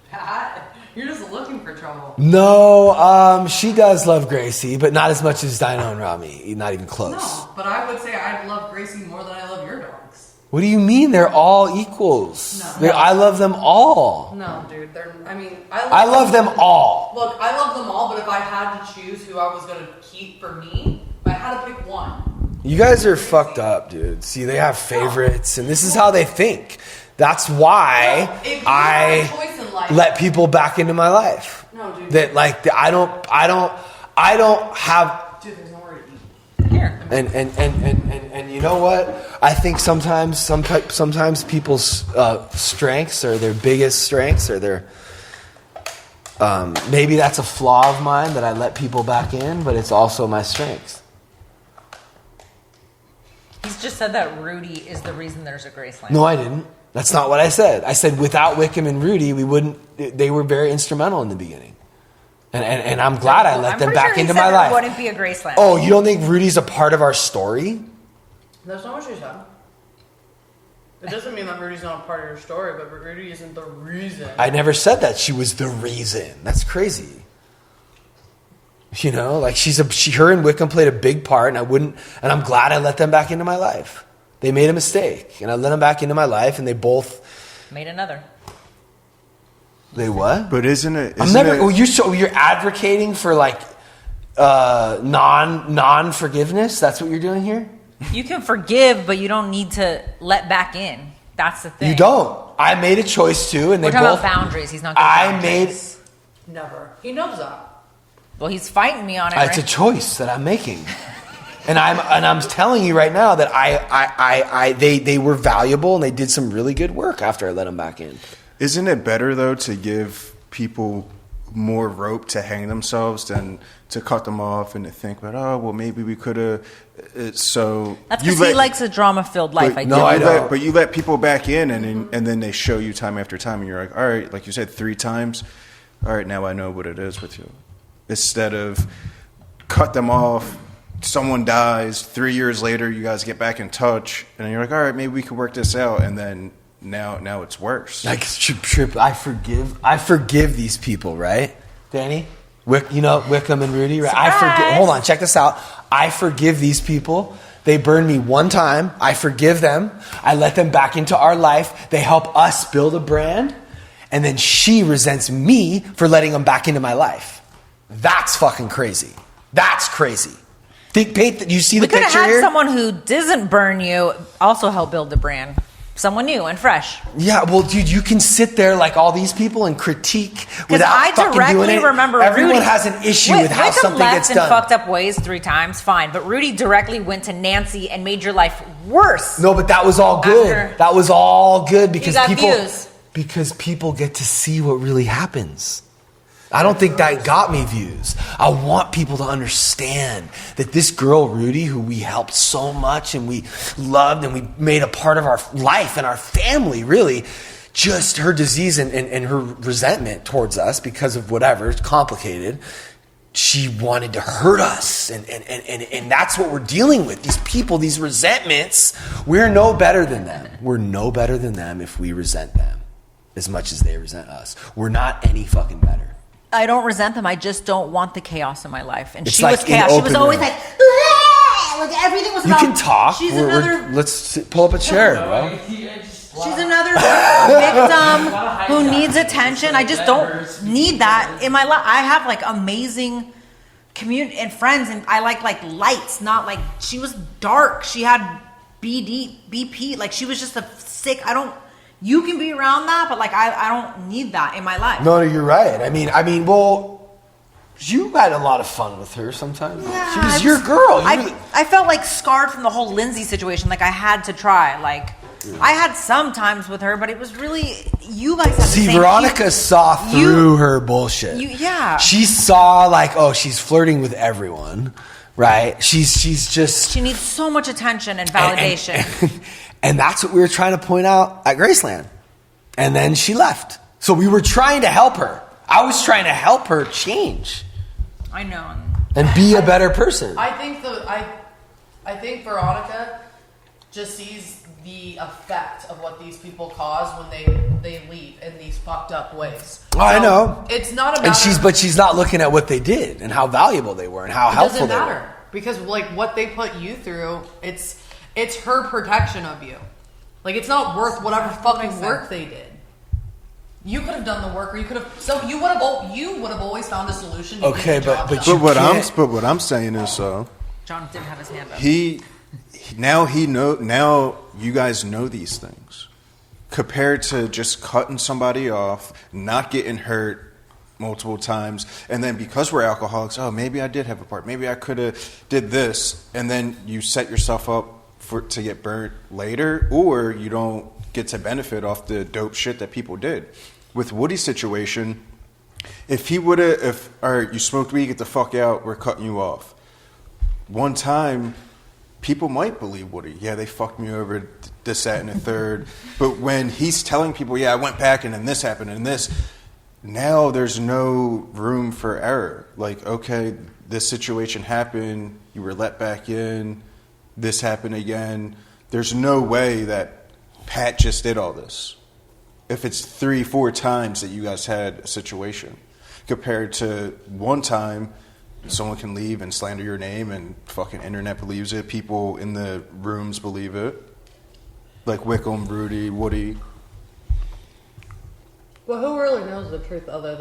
Speaker 4: Pat, you're just looking for trouble.
Speaker 1: no, she does love Gracie, but not as much as Dino and Rami. Not even close.
Speaker 4: No, but I would say I love Gracie more than I love your dogs.
Speaker 1: What do you mean? They're all equals.
Speaker 4: No.
Speaker 1: I love them all.
Speaker 4: No, dude.
Speaker 1: I love them all.
Speaker 4: Look, I love them all, but if I had to choose who I was going to keep for me, if I had to pick one.
Speaker 1: You guys are fucked up, dude. See, they have favorites, and this is how they think. That's why
Speaker 4: No, if you had a choice
Speaker 1: I
Speaker 4: in life-
Speaker 1: let people back into my life.
Speaker 4: No, dude.
Speaker 1: That like I don't have.
Speaker 4: Dude, there's nowhere to eat.
Speaker 3: Here.
Speaker 1: And you know what? I think sometimes people's strengths or their biggest strengths or their maybe that's a flaw of mine that I let people back in, but it's also my strength.
Speaker 3: He's just said that Rudy is the reason there's a Graceland.
Speaker 1: No, I didn't. That's not what I said. I said without Wickham and Rudy, we wouldn't. They were very instrumental in the beginning, and I'm glad I let
Speaker 3: I'm
Speaker 1: them
Speaker 3: pretty
Speaker 1: back
Speaker 3: sure he
Speaker 1: into
Speaker 3: said
Speaker 1: my
Speaker 3: there
Speaker 1: life.
Speaker 3: wouldn't be a Graceland.
Speaker 1: Oh, you don't think Rudy's a part of our story?
Speaker 4: That's not what she said. It doesn't mean that Rudy's not a part of your story, but Rudy isn't the reason.
Speaker 1: I never said that she was the reason. That's crazy. You know, like her and Wickham played a big part, and I'm glad I let them back into my life. They made a mistake, and I let them back into my life, and they both
Speaker 3: Made another.
Speaker 1: They what?
Speaker 2: But isn't it?
Speaker 1: You're advocating for like non forgiveness. That's what you're doing here.
Speaker 3: You can forgive, but you don't need to let back in. That's the thing.
Speaker 1: You don't. I made a choice too, and
Speaker 3: We're
Speaker 1: they
Speaker 3: talking
Speaker 1: both.
Speaker 3: about boundaries. He's not. Good
Speaker 1: I made.
Speaker 3: boundaries.
Speaker 4: Never. He knows that.
Speaker 3: Well, he's fighting me on it.
Speaker 1: It's a
Speaker 3: Right?
Speaker 1: choice that I'm making, and I'm telling you right now that they were valuable and they did some really good work after I let them back in.
Speaker 2: Isn't it better though to give people more rope to hang themselves than to cut them off and to think about, oh well, maybe we could have. So
Speaker 3: That's because he likes a drama-filled life.
Speaker 2: But,
Speaker 3: I
Speaker 1: don't.
Speaker 2: But you let people back in, and then they show you time after time, and you're like, all right, like you said 3 times. All right, now I know what it is with you. Instead of cut them off, someone dies, 3 years later, you guys get back in touch, and you're like, all right, maybe we could work this out, and then now it's worse.
Speaker 1: Like Trip, I forgive these people, right, Danny? Wickham and Rudy, right? I forgive.
Speaker 3: Surprise!
Speaker 1: Hold on, check this out. I forgive these people. They burned me one time. I forgive them. I let them back into our life. They help us build a brand, and then she resents me for letting them back into my life. That's fucking crazy. That's crazy. You see the
Speaker 3: We could have
Speaker 1: picture
Speaker 3: had
Speaker 1: here?
Speaker 3: someone who doesn't burn you also help build the brand. Someone new and fresh.
Speaker 1: Yeah, well, dude, you can sit there like all these people and critique without
Speaker 3: I
Speaker 1: fucking doing
Speaker 3: directly
Speaker 1: it.
Speaker 3: remember
Speaker 1: Everyone
Speaker 3: Rudy.
Speaker 1: has an issue with how
Speaker 3: Wickham
Speaker 1: something
Speaker 3: left
Speaker 1: gets
Speaker 3: in
Speaker 1: done.
Speaker 3: fucked up ways 3 times, fine. But Rudy directly went to Nancy and made your life worse.
Speaker 1: No, but that was all good.
Speaker 3: After-
Speaker 1: That was all good because
Speaker 3: got
Speaker 1: people
Speaker 3: views.
Speaker 1: because people get to see what really happens. I don't think that got me views. I want people to understand that this girl, Rudy, who we helped so much and we loved and we made a part of our life and our family, really, just her disease and her resentment towards us because of whatever, it's complicated. She wanted to hurt us. And that's what we're dealing with. These people, these resentments, we're no better than them. We're no better than them if we resent them as much as they resent us. We're not any fucking better.
Speaker 3: I don't resent them. I just don't want the chaos in my life. And
Speaker 1: It's
Speaker 3: she
Speaker 1: like
Speaker 3: was chaos.
Speaker 1: in
Speaker 3: She was
Speaker 1: open
Speaker 3: always
Speaker 1: room.
Speaker 3: like everything was
Speaker 1: You
Speaker 3: about.
Speaker 1: can talk.
Speaker 3: She's another.
Speaker 1: Let's pull up a chair, bro.
Speaker 3: She's another victim who needs attention. I just don't need that in my life. I have like amazing community and friends, and I like lights, not like she was dark. She had BP. Like she was just a sick. You can be around that, but like I don't need that in my life.
Speaker 1: No, you're right. I mean, well, you had a lot of fun with her sometimes.
Speaker 3: Yeah,
Speaker 1: She was your girl.
Speaker 3: I felt like scarred from the whole Lindsay situation. Like I had to try. Like I had some times with her, but it was really you guys had the
Speaker 1: See,
Speaker 3: same.
Speaker 1: Veronica saw through her bullshit.
Speaker 3: Yeah.
Speaker 1: She saw like, oh, she's flirting with everyone, right? She's just
Speaker 3: She needs so much attention and validation.
Speaker 1: and that's what we were trying to point out at Graceland. And then she left. So we were trying to help her. I was trying to help her change
Speaker 3: I know.
Speaker 1: and be a better person.
Speaker 4: I think Veronica just sees the effect of what these people cause when they leave in these fucked up ways.
Speaker 1: Oh, I know.
Speaker 4: It's not a matter.
Speaker 1: But she's not looking at what they did and how valuable they were and how helpful
Speaker 4: It
Speaker 1: they
Speaker 4: doesn't
Speaker 1: were.
Speaker 4: matter because like what they put you through, it's her protection of you. Like it's not worth whatever fucking work they did. You could have done the work, or you could have. So you would have always found a solution. To
Speaker 1: Okay,
Speaker 4: get the job
Speaker 1: but
Speaker 4: done.
Speaker 2: What I'm saying is,
Speaker 3: John didn't have his hand up.
Speaker 2: now you guys know these things. Compared to just cutting somebody off, not getting hurt multiple times, and then because we're alcoholics, oh, maybe I did have a part. Maybe I could have did this, and then you set yourself up to get burnt later, or you don't get to benefit off the dope shit that people did. With Woody's situation, if he would have, all right, you smoked weed, get the fuck out, we're cutting you off. One time, people might believe Woody. Yeah, they fucked me over, this, that, and the third. But when he's telling people, yeah, I went back and then this happened and this, now there's no room for error. Like, okay, this situation happened, you were let back in, this happened again. There's no way that Pat just did all this. If it's 3-4 times that you guys had a situation, compared to one time, someone can leave and slander your name and fucking internet believes it. People in the rooms believe it. Like Wickham, Rudy, Woody.
Speaker 4: Well, who really knows the truth other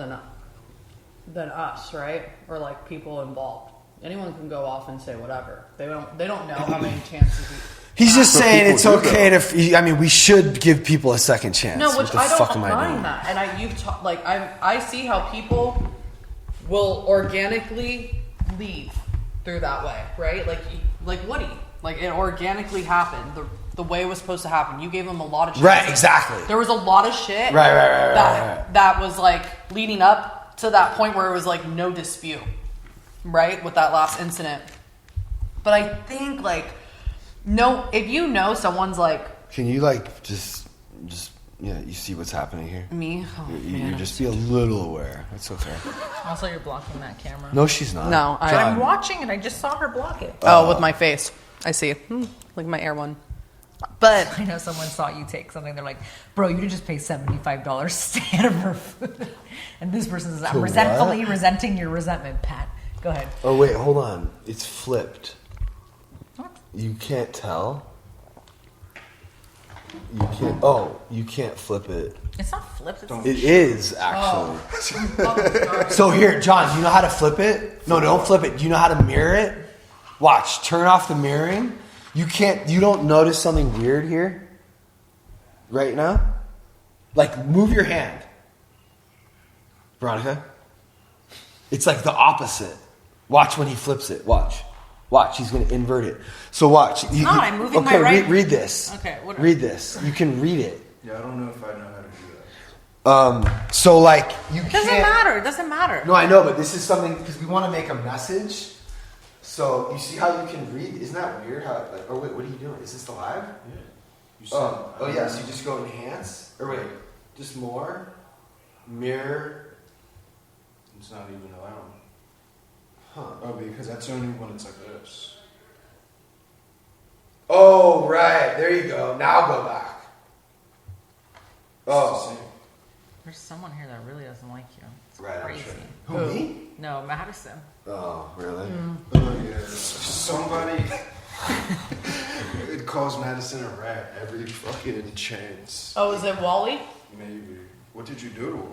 Speaker 4: than us, right? Or like people involved. Anyone can go off and say whatever. They don't know how many chances.
Speaker 1: He's just saying it's
Speaker 2: people do
Speaker 1: okay to. I mean, we should give people a second chance.
Speaker 4: No,
Speaker 1: What
Speaker 4: which
Speaker 1: the
Speaker 4: I
Speaker 1: fuck
Speaker 4: don't
Speaker 1: am I doing?
Speaker 4: mind that. And I see how people will organically leave through that way, right? Like Woody, like it organically happened. The way it was supposed to happen. You gave them a lot of chances.
Speaker 1: Right, exactly.
Speaker 4: There was a lot of shit.
Speaker 1: Right.
Speaker 4: That was like leading up to that point where it was like no dispute, right? With that last incident. But I think like. No, if you know someone's like...
Speaker 1: Can you like just yeah, you see what's happening here?
Speaker 4: Me? Oh,
Speaker 1: You just be a little aware. It's okay.
Speaker 3: Also, you're blocking that camera.
Speaker 1: No, she's not.
Speaker 4: No,
Speaker 3: I'm watching it. I just saw her block it.
Speaker 4: Oh, with my face. I see. Like my Air One. But...
Speaker 3: I know someone saw you take something. They're like, bro, you did just pay $75 to stay out of her food. And this person says, I'm
Speaker 1: what?
Speaker 3: resentfully resenting your resentment, Pat. Go ahead.
Speaker 1: Oh wait, hold on. It's flipped.
Speaker 3: What?
Speaker 1: You can't tell. You can't. Oh, you can't flip it.
Speaker 3: It's not flipped. It's
Speaker 1: It is actually. So here, John, do you know how to flip it? No, don't flip it. Do you know how to mirror it? Watch. Turn off the mirroring. You can't. You don't notice something weird here? Right now? Like, move your hand. Veronica? It's like the opposite. Watch when he flips it. Watch. He's going to invert it. So watch.
Speaker 3: I'm moving my right-
Speaker 1: read this.
Speaker 3: Okay, what-
Speaker 1: Read this. You can read it.
Speaker 2: Yeah, I don't know if I know how to do
Speaker 1: So like you
Speaker 3: It doesn't matter. It doesn't matter.
Speaker 1: No, I know, but this is something because we want to make a message. So you see how you can read? Isn't that weird? How? Like, or wait, what are you doing? Is this the live?
Speaker 2: Yeah. You
Speaker 1: Oh yeah. So you just go enhance, or wait, just more, mirror.
Speaker 2: It's not even allowed.
Speaker 1: Huh?
Speaker 2: Oh, because that's only when it's like this.
Speaker 1: Oh right, there you go. Now go back. Oh,
Speaker 3: There's someone here that really doesn't like you. It's
Speaker 1: right.
Speaker 3: crazy.
Speaker 1: Who me?
Speaker 3: No, Madison.
Speaker 1: Oh really?
Speaker 2: Oh yeah. Somebody it calls Madison a rat every fucking chance.
Speaker 4: Oh, is it Wally?
Speaker 2: Maybe. What did you do to him?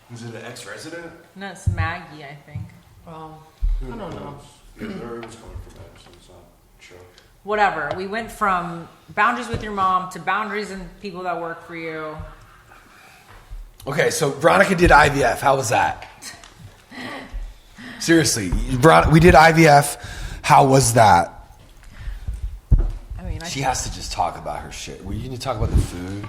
Speaker 2: Was it an ex-resident?
Speaker 3: No, it's Maggie, I think.
Speaker 4: Well,
Speaker 2: Who
Speaker 4: I don't know.
Speaker 2: knows? Yeah, there was coming from Madison. It's not Chuck.
Speaker 3: Whatever. We went from boundaries with your mom to boundaries and people that work for you.
Speaker 1: Okay, so Veronica did IVF. How was that? Seriously, we did IVF. How was that?
Speaker 3: I mean,
Speaker 1: She has to just talk about her shit. Well, you need to talk about the food.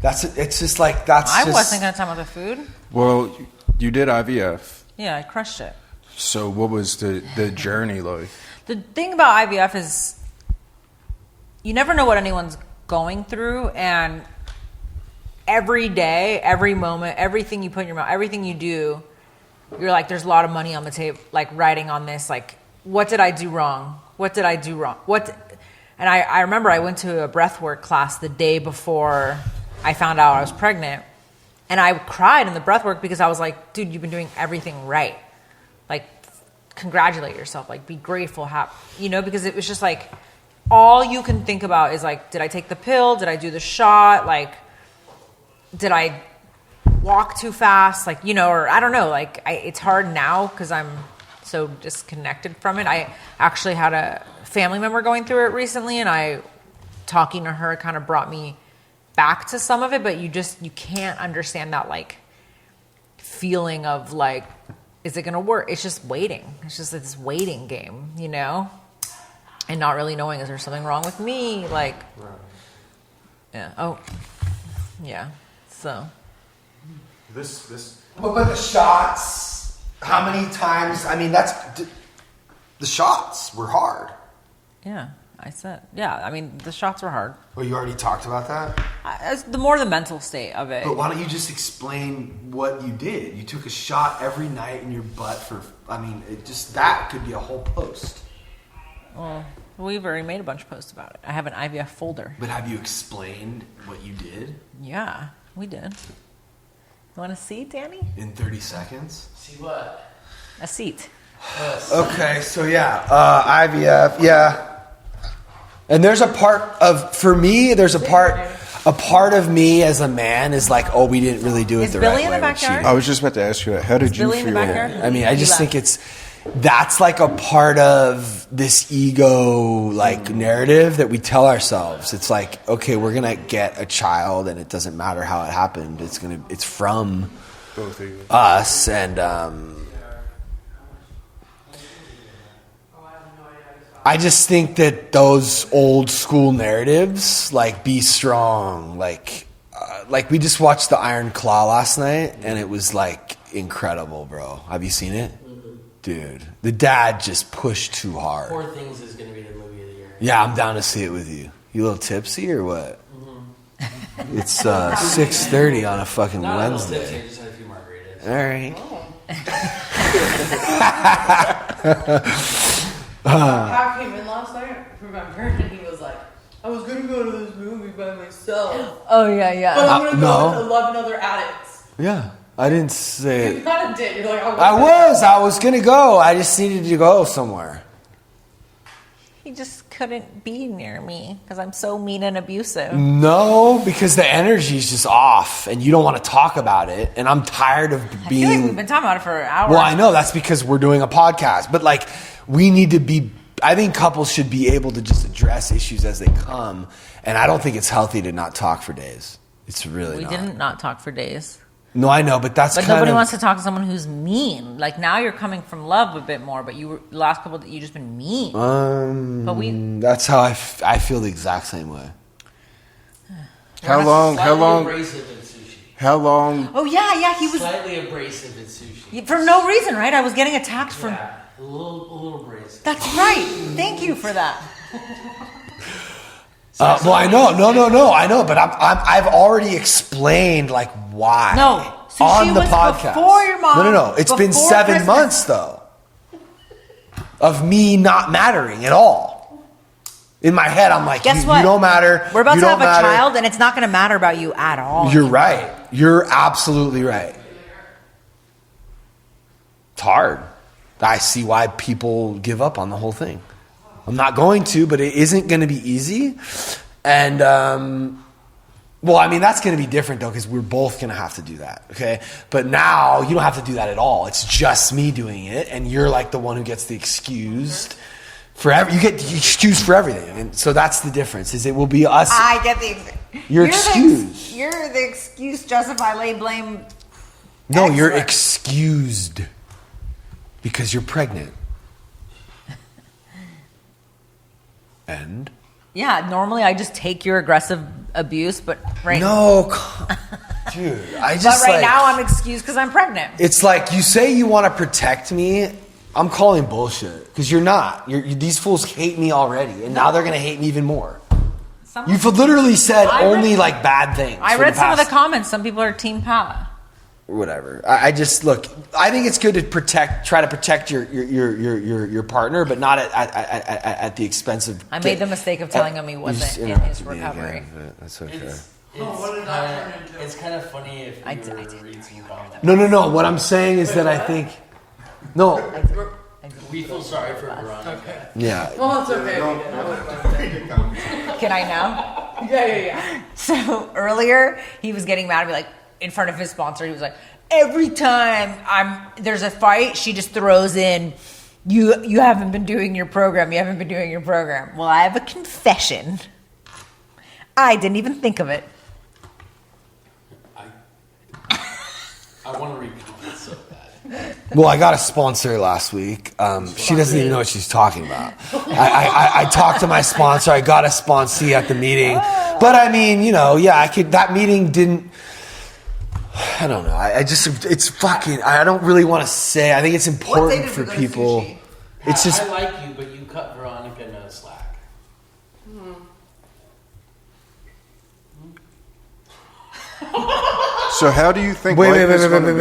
Speaker 1: It's just like
Speaker 3: I wasn't going to talk about the food.
Speaker 2: Well, you did IVF.
Speaker 3: Yeah, I crushed it.
Speaker 2: So what was the journey like?
Speaker 3: The thing about IVF is you never know what anyone's going through, and every day, every moment, everything you put in your mouth, everything you do, you're like, there's a lot of money on the table, like writing on this, like, what did I do wrong? What did I do wrong? And I remember I went to a breathwork class the day before I found out I was pregnant, and I cried in the breathwork because I was like, dude, you've been doing everything right. Like, congratulate yourself, like, be grateful, happy, because it was just like, all you can think about is like, did I take the pill? Did I do the shot? Like, did I walk too fast? Like, or I don't know. Like, it's hard now because I'm so disconnected from it. I actually had a family member going through it recently, and talking to her kind of brought me back to some of it, but you can't understand that, like, feeling of like, is it going to work? It's just waiting. It's just this waiting game, and not really knowing, is there something wrong with me? Like, yeah. Oh, yeah. So
Speaker 2: This
Speaker 1: But the shots, how many times? I mean, the shots were hard.
Speaker 3: yeah, I said, yeah. I mean, the shots were hard.
Speaker 1: Well, you already talked about that.
Speaker 3: The more the mental state of it.
Speaker 1: But why don't you just explain what you did? You took a shot every night in your butt that could be a whole post.
Speaker 3: Well, we've already made a bunch of posts about it. I have an IVF folder.
Speaker 1: But have you explained what you did?
Speaker 3: Yeah, we did. You want to see, Danny?
Speaker 1: In 30 seconds?
Speaker 5: See what?
Speaker 3: A seat.
Speaker 1: Okay, so yeah, IVF, yeah. And there's a part of me as a man is like, oh, we didn't really do it
Speaker 3: Is
Speaker 1: the
Speaker 3: Billy
Speaker 1: right
Speaker 3: in
Speaker 1: way.
Speaker 3: the
Speaker 1: with
Speaker 3: backyard?
Speaker 1: cheating.
Speaker 2: I was just about to ask you that. How did you
Speaker 3: Billy in the
Speaker 2: feel?
Speaker 3: backyard?
Speaker 1: I mean, I just
Speaker 3: He
Speaker 1: think that's like a part of this ego narrative that we tell ourselves. It's like, okay, we're gonna get a child, and it doesn't matter how it happened. It's from
Speaker 2: Both of you.
Speaker 1: us, and I just think that those old school narratives, like be strong, like we just watched The Iron Claw last night, and it was like incredible, bro. Have you seen it? Dude, the dad just pushed too hard.
Speaker 5: Poor Things is going to be the movie of the year.
Speaker 1: Yeah, I'm down to see it with you. You a little tipsy or what? It's 6:30 on a fucking
Speaker 5: Not a little
Speaker 1: Wednesday.
Speaker 5: tipsy, I just had a few margaritas.
Speaker 1: All right.
Speaker 4: Pat came in last night, remember, and he was like, I was gonna go to this movie by myself,
Speaker 3: Oh, yeah,
Speaker 4: but I'm gonna go
Speaker 1: no.
Speaker 4: with 11 other addicts.
Speaker 1: Yeah, I didn't say
Speaker 4: You
Speaker 1: it.
Speaker 4: kind of did. You're like,
Speaker 1: I was gonna go. I just needed to go somewhere.
Speaker 3: He just couldn't be near me because I'm so mean and abusive.
Speaker 1: No, because the energy's just off, and you don't want to talk about it. And I'm tired of
Speaker 3: I feel like
Speaker 1: being.
Speaker 3: we've been talking about it for hours.
Speaker 1: Well, I know that's because we're doing a podcast, but like we need to be. I think couples should be able to just address issues as they come, and I don't think it's healthy to not talk for days. It's really
Speaker 3: We
Speaker 1: not.
Speaker 3: didn't not talk for days.
Speaker 1: No, I know, but that's
Speaker 3: But
Speaker 1: kind
Speaker 3: nobody
Speaker 1: of.
Speaker 3: wants to talk to someone who's mean. Like, now you're coming from love a bit more, but the last couple, you just been mean. But
Speaker 1: That's how I feel the exact same way.
Speaker 2: How long?
Speaker 5: Slightly abrasive in sushi.
Speaker 2: How long?
Speaker 3: Oh yeah, he was
Speaker 5: Slightly abrasive in sushi.
Speaker 3: for no reason, right? I was getting attacked for.
Speaker 5: Yeah, a little abrasive.
Speaker 3: That's right. Thank you for that.
Speaker 1: Well, I know, no, I know, but I've already explained like why.
Speaker 3: No, sushi
Speaker 1: on the
Speaker 3: was
Speaker 1: podcast.
Speaker 3: before your mom.
Speaker 1: No. It's been
Speaker 3: before
Speaker 1: 7
Speaker 3: Christmas.
Speaker 1: months though, of me not mattering at all. In my head, I'm like,
Speaker 3: Guess
Speaker 1: you
Speaker 3: what?
Speaker 1: don't matter.
Speaker 3: We're about
Speaker 1: you
Speaker 3: to
Speaker 1: don't
Speaker 3: have a
Speaker 1: matter.
Speaker 3: child, and it's not going to matter about you at all.
Speaker 1: You're right. You're absolutely right. It's hard. I see why people give up on the whole thing. I'm not going to, but it isn't going to be easy. And, well, I mean, that's going to be different, though, because we're both going to have to do that, okay? But now, you don't have to do that at all. It's just me doing it, and you're, like, the one who gets the excused. You get the excuse for everything. And so that's the difference, is it will be us.
Speaker 3: I get the.
Speaker 1: You're excused.
Speaker 3: You're the excuse, justify, lay blame.
Speaker 1: No, you're
Speaker 3: expert.
Speaker 1: excused because you're pregnant. And?
Speaker 3: Yeah, normally I just take your aggressive abuse, but right
Speaker 1: No, dude, I just
Speaker 3: but right
Speaker 1: like,
Speaker 3: now I'm excused because I'm pregnant.
Speaker 1: it's like you say you want to protect me. I'm calling bullshit because you're not. These fools hate me already, and now they're gonna hate me even more. You've literally said only like bad things.
Speaker 3: I
Speaker 1: for
Speaker 3: read some of the
Speaker 1: past-
Speaker 3: comments. Some people are Team Pat.
Speaker 1: Whatever. I just look. I think it's good to try to protect your partner, but not at the expense of.
Speaker 3: I made the mistake of telling him he wasn't in his recovery.
Speaker 1: That's okay.
Speaker 5: It's kind of funny if
Speaker 3: I
Speaker 5: you were
Speaker 3: did.
Speaker 5: to read some comments.
Speaker 1: No. What I'm saying is that I think. No.
Speaker 5: We feel sorry for Veronica.
Speaker 1: Yeah.
Speaker 4: Well, it's okay.
Speaker 3: Can I now?
Speaker 4: Yeah.
Speaker 3: So earlier he was getting mad at me, like in front of his sponsor. He was like, every time there's a fight, she just throws in, you haven't been doing your program. You haven't been doing your program. Well, I have a confession. I didn't even think of it.
Speaker 5: I want to read comments so bad.
Speaker 1: Well, I got a sponsor last week. She doesn't even know what she's talking about. I talked to my sponsor. I got a sponsee at the meeting. But I mean, that meeting didn't, I don't know. It's fucking, I don't really want to say. I think it's important for people. It's just,
Speaker 5: I like you, but you cut Veronica no slack.
Speaker 2: So how do you think
Speaker 1: wait.
Speaker 2: life is gonna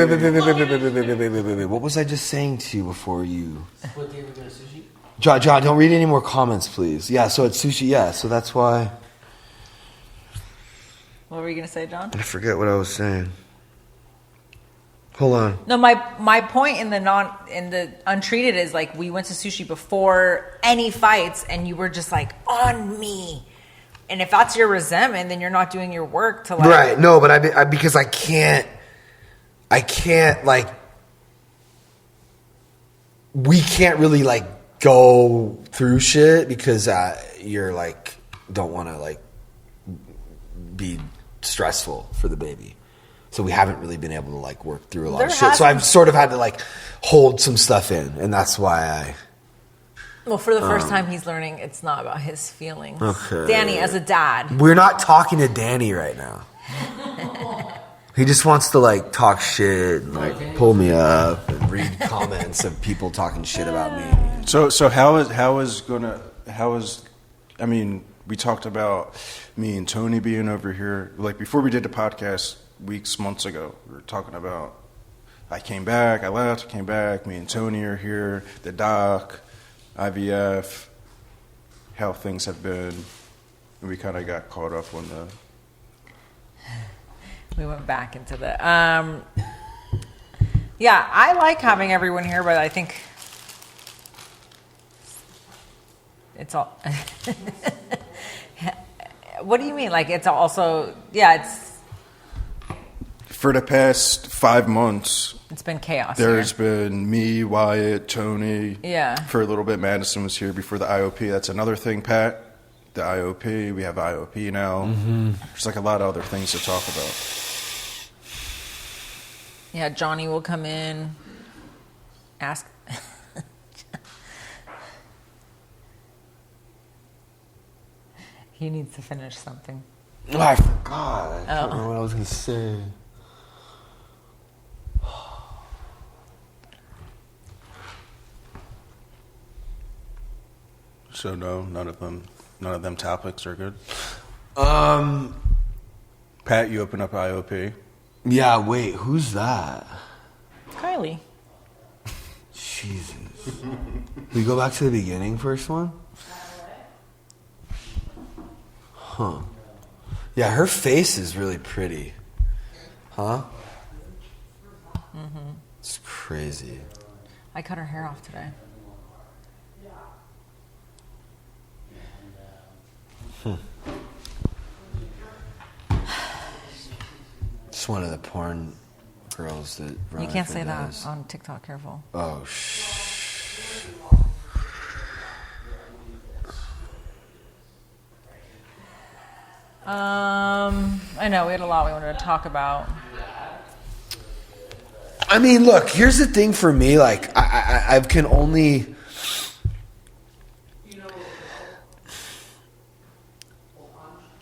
Speaker 2: be?
Speaker 1: What was I just saying to you before you?
Speaker 5: What day are we going to sushi?
Speaker 1: John, don't read any more comments, please. Yeah, so it's sushi. Yeah, so that's why.
Speaker 3: What were you going to say, John?
Speaker 1: I forget what I was saying. Hold on.
Speaker 3: No, my point in the untreated is like we went to sushi before any fights, and you were just like on me. And if that's your resentment, then you're not doing your work to like.
Speaker 1: Right. No, but I because I can't like. We can't really like go through shit because you're like don't want to like be stressful for the baby. So we haven't really been able to like work through a lot of shit. So I've sort of had to like hold some stuff in, and that's why
Speaker 3: Well, for the first time, he's learning it's not about his feelings.
Speaker 1: Okay.
Speaker 3: Danny, as a dad.
Speaker 1: we're not talking to Danny right now. He just wants to like talk shit and like pull me up and read comments of people talking shit about me.
Speaker 2: So I mean, we talked about me and Tony being over here. Like before we did the podcast months ago, we were talking about I came back, I left, I came back, me and Tony are here, the doc, IVF, how things have been. And we kind of got caught up on the...
Speaker 3: We went back into the... yeah, I like having everyone here, but I think... It's all... What do you mean? Like, it's also... Yeah, it's
Speaker 2: For the past 5 months,
Speaker 3: it's been chaos
Speaker 2: there's
Speaker 3: here.
Speaker 2: been me, Wyatt, Tony.
Speaker 3: Yeah.
Speaker 2: For a little bit, Madison was here before the IOP. That's another thing, Pat. The IOP. We have IOP now. Mm-hmm. There's like a lot of other things to talk about.
Speaker 3: Yeah, Johnny will come in, ask... He needs to finish something.
Speaker 1: Oh, I forgot. I don't know what I was going to say.
Speaker 2: So no, none of them topics are good. Pat, you open up IOP.
Speaker 1: Yeah, wait, who's that?
Speaker 3: Kylie.
Speaker 1: Jesus. We go back to the beginning, first one? Huh. Yeah, her face is really pretty. Huh?
Speaker 3: Mm-hmm.
Speaker 1: It's crazy.
Speaker 3: I cut her hair off today.
Speaker 1: Just one of the porn girls that
Speaker 3: You can't say
Speaker 1: does.
Speaker 3: that on TikTok, careful.
Speaker 1: Oh,
Speaker 3: I know, we had a lot we wanted to talk about.
Speaker 1: I mean, look, here's the thing for me. Like, I can only...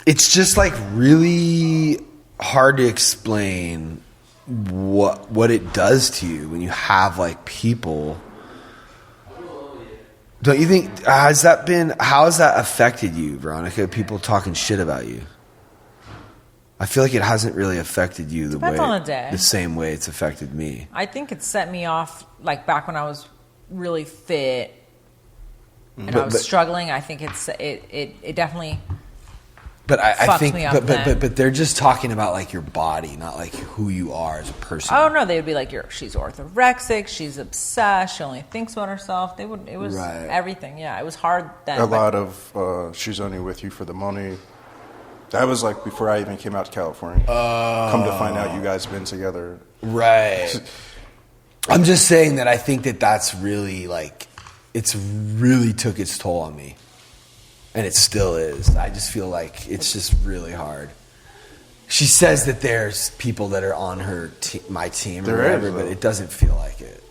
Speaker 1: It's just, like, really hard to explain what it does to you when you have, like, people... Don't you think... How has that affected you, Veronica? People talking shit about you? I feel like it hasn't really affected you
Speaker 3: Depends on the day.
Speaker 1: the same way it's affected me.
Speaker 3: I think it set me off, like, back when I was really fit and I was struggling. I think it definitely...
Speaker 1: But I think,
Speaker 3: me up
Speaker 1: but they're just talking about like your body, not like who you are as a person.
Speaker 3: Oh no, they would be like, she's orthorexic, she's obsessed, she only thinks about herself. It was everything. Yeah, it was hard then.
Speaker 2: A lot of she's only with you for the money. That was like before I even came out to California. Come to find out, you guys been together.
Speaker 1: Right. I'm just saying that I think that's really like, it's really took its toll on me. And it still is. I just feel like it's just really hard. She says that there's people that are on my team or whatever, but it doesn't feel like it.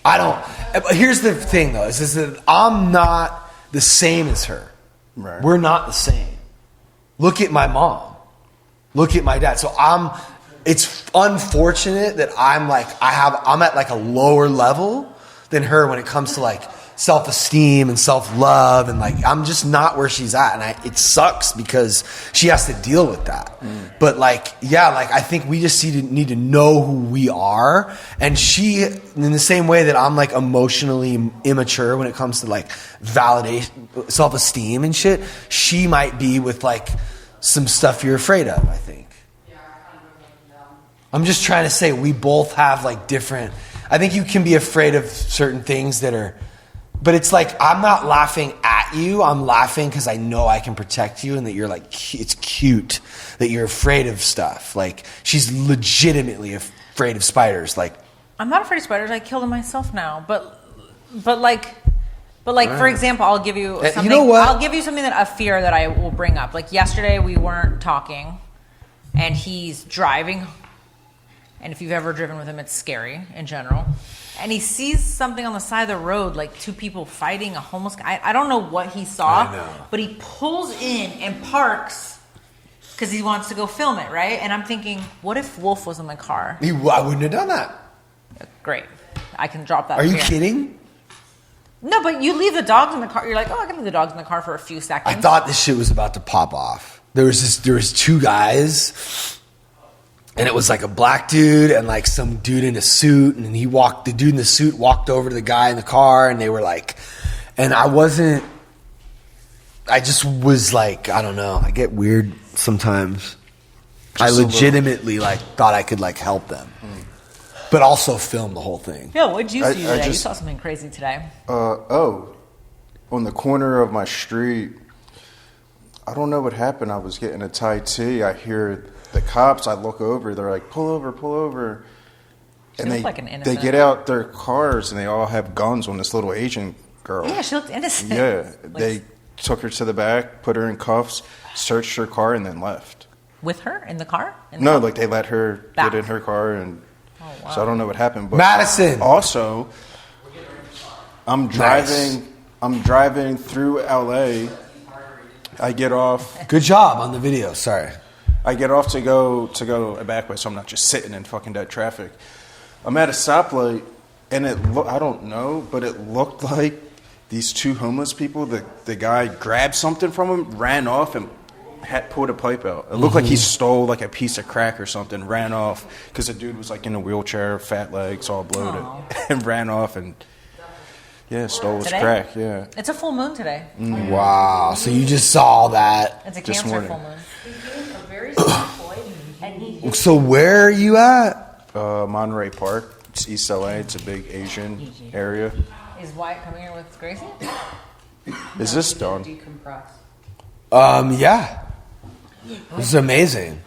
Speaker 1: I don't. Here's the thing, though. Is that I'm not the same as her.
Speaker 2: Right.
Speaker 1: We're not the same. Look at my mom. Look at my dad. So it's unfortunate that I'm at like a lower level than her when it comes to like self-esteem and self-love, and like I'm just not where she's at, and it sucks because she has to deal with that. But like, yeah, like I think we just need to know who we are, and she, in the same way that I'm like emotionally immature when it comes to like validation, self-esteem and shit, she might be with like some stuff you're afraid of. I think I'm just trying to say we both have like different. I think you can be afraid of certain things that are. But it's like, I'm not laughing at you. I'm laughing because I know I can protect you and that you're like, it's cute that you're afraid of stuff. Like, she's legitimately afraid of spiders. Like,
Speaker 3: I'm not afraid of spiders. I kill them myself now. But for example, I'll give you something.
Speaker 1: You know what?
Speaker 3: I'll give you something a fear that I will bring up. Like yesterday, we weren't talking, and he's driving. And if you've ever driven with him, it's scary in general. And he sees something on the side of the road, like two people fighting a homeless guy. I don't know what he saw, but he pulls in and parks because he wants to go film it, right? And I'm thinking, what if Wolf was in the car?
Speaker 1: I wouldn't have done that.
Speaker 3: Great. I can drop that.
Speaker 1: Are you kidding?
Speaker 3: No, but you leave the dogs in the car. You're like, I can leave the dogs in the car for a few seconds.
Speaker 1: I thought this shit was about to pop off. There was two guys. And it was like a black dude and like some dude in a suit, and the dude in the suit walked over to the guy in the car, and they were like, and I just was like, I don't know, I get weird sometimes. I legitimately like thought I could like help them, but also film the whole thing.
Speaker 3: Yeah, what'd you see today? You saw something crazy today.
Speaker 2: On the corner of my street, I don't know what happened. I was getting a Thai tea. I hear the cops. I look over. They're like, pull over. And they get out their cars, and they all have guns on this little Asian girl.
Speaker 3: Yeah, she looked innocent.
Speaker 2: Yeah, they took her to the back, put her in cuffs, searched her car, and then left.
Speaker 3: With her in the car?
Speaker 2: Like they let her get in her car, and so I don't know what happened. But
Speaker 1: Madison.
Speaker 2: Also, I'm driving through LA. I get off.
Speaker 1: Good job on the video. Sorry.
Speaker 2: I get off to go a back way, so I'm not just sitting in fucking dead traffic. I'm at a stoplight, and I don't know, but it looked like these two homeless people, the guy grabbed something from him, ran off, and pulled a pipe out. It looked like he stole like a piece of crack or something, ran off because the dude was like in a wheelchair, fat legs, all bloated, and ran off and stole his crack. Yeah,
Speaker 3: It's a full moon today.
Speaker 1: Wow. So you just saw that.
Speaker 3: It's a
Speaker 2: This
Speaker 3: Cancer
Speaker 2: morning.
Speaker 3: full moon.
Speaker 6: He's doing a very smart boy, and he
Speaker 1: So where are you at?
Speaker 2: Monterey Park. It's East LA. It's a big Asian area.
Speaker 3: Is Wyatt coming here with Gracie?
Speaker 2: Is this done?
Speaker 4: Decompress.
Speaker 1: Yeah. This is amazing.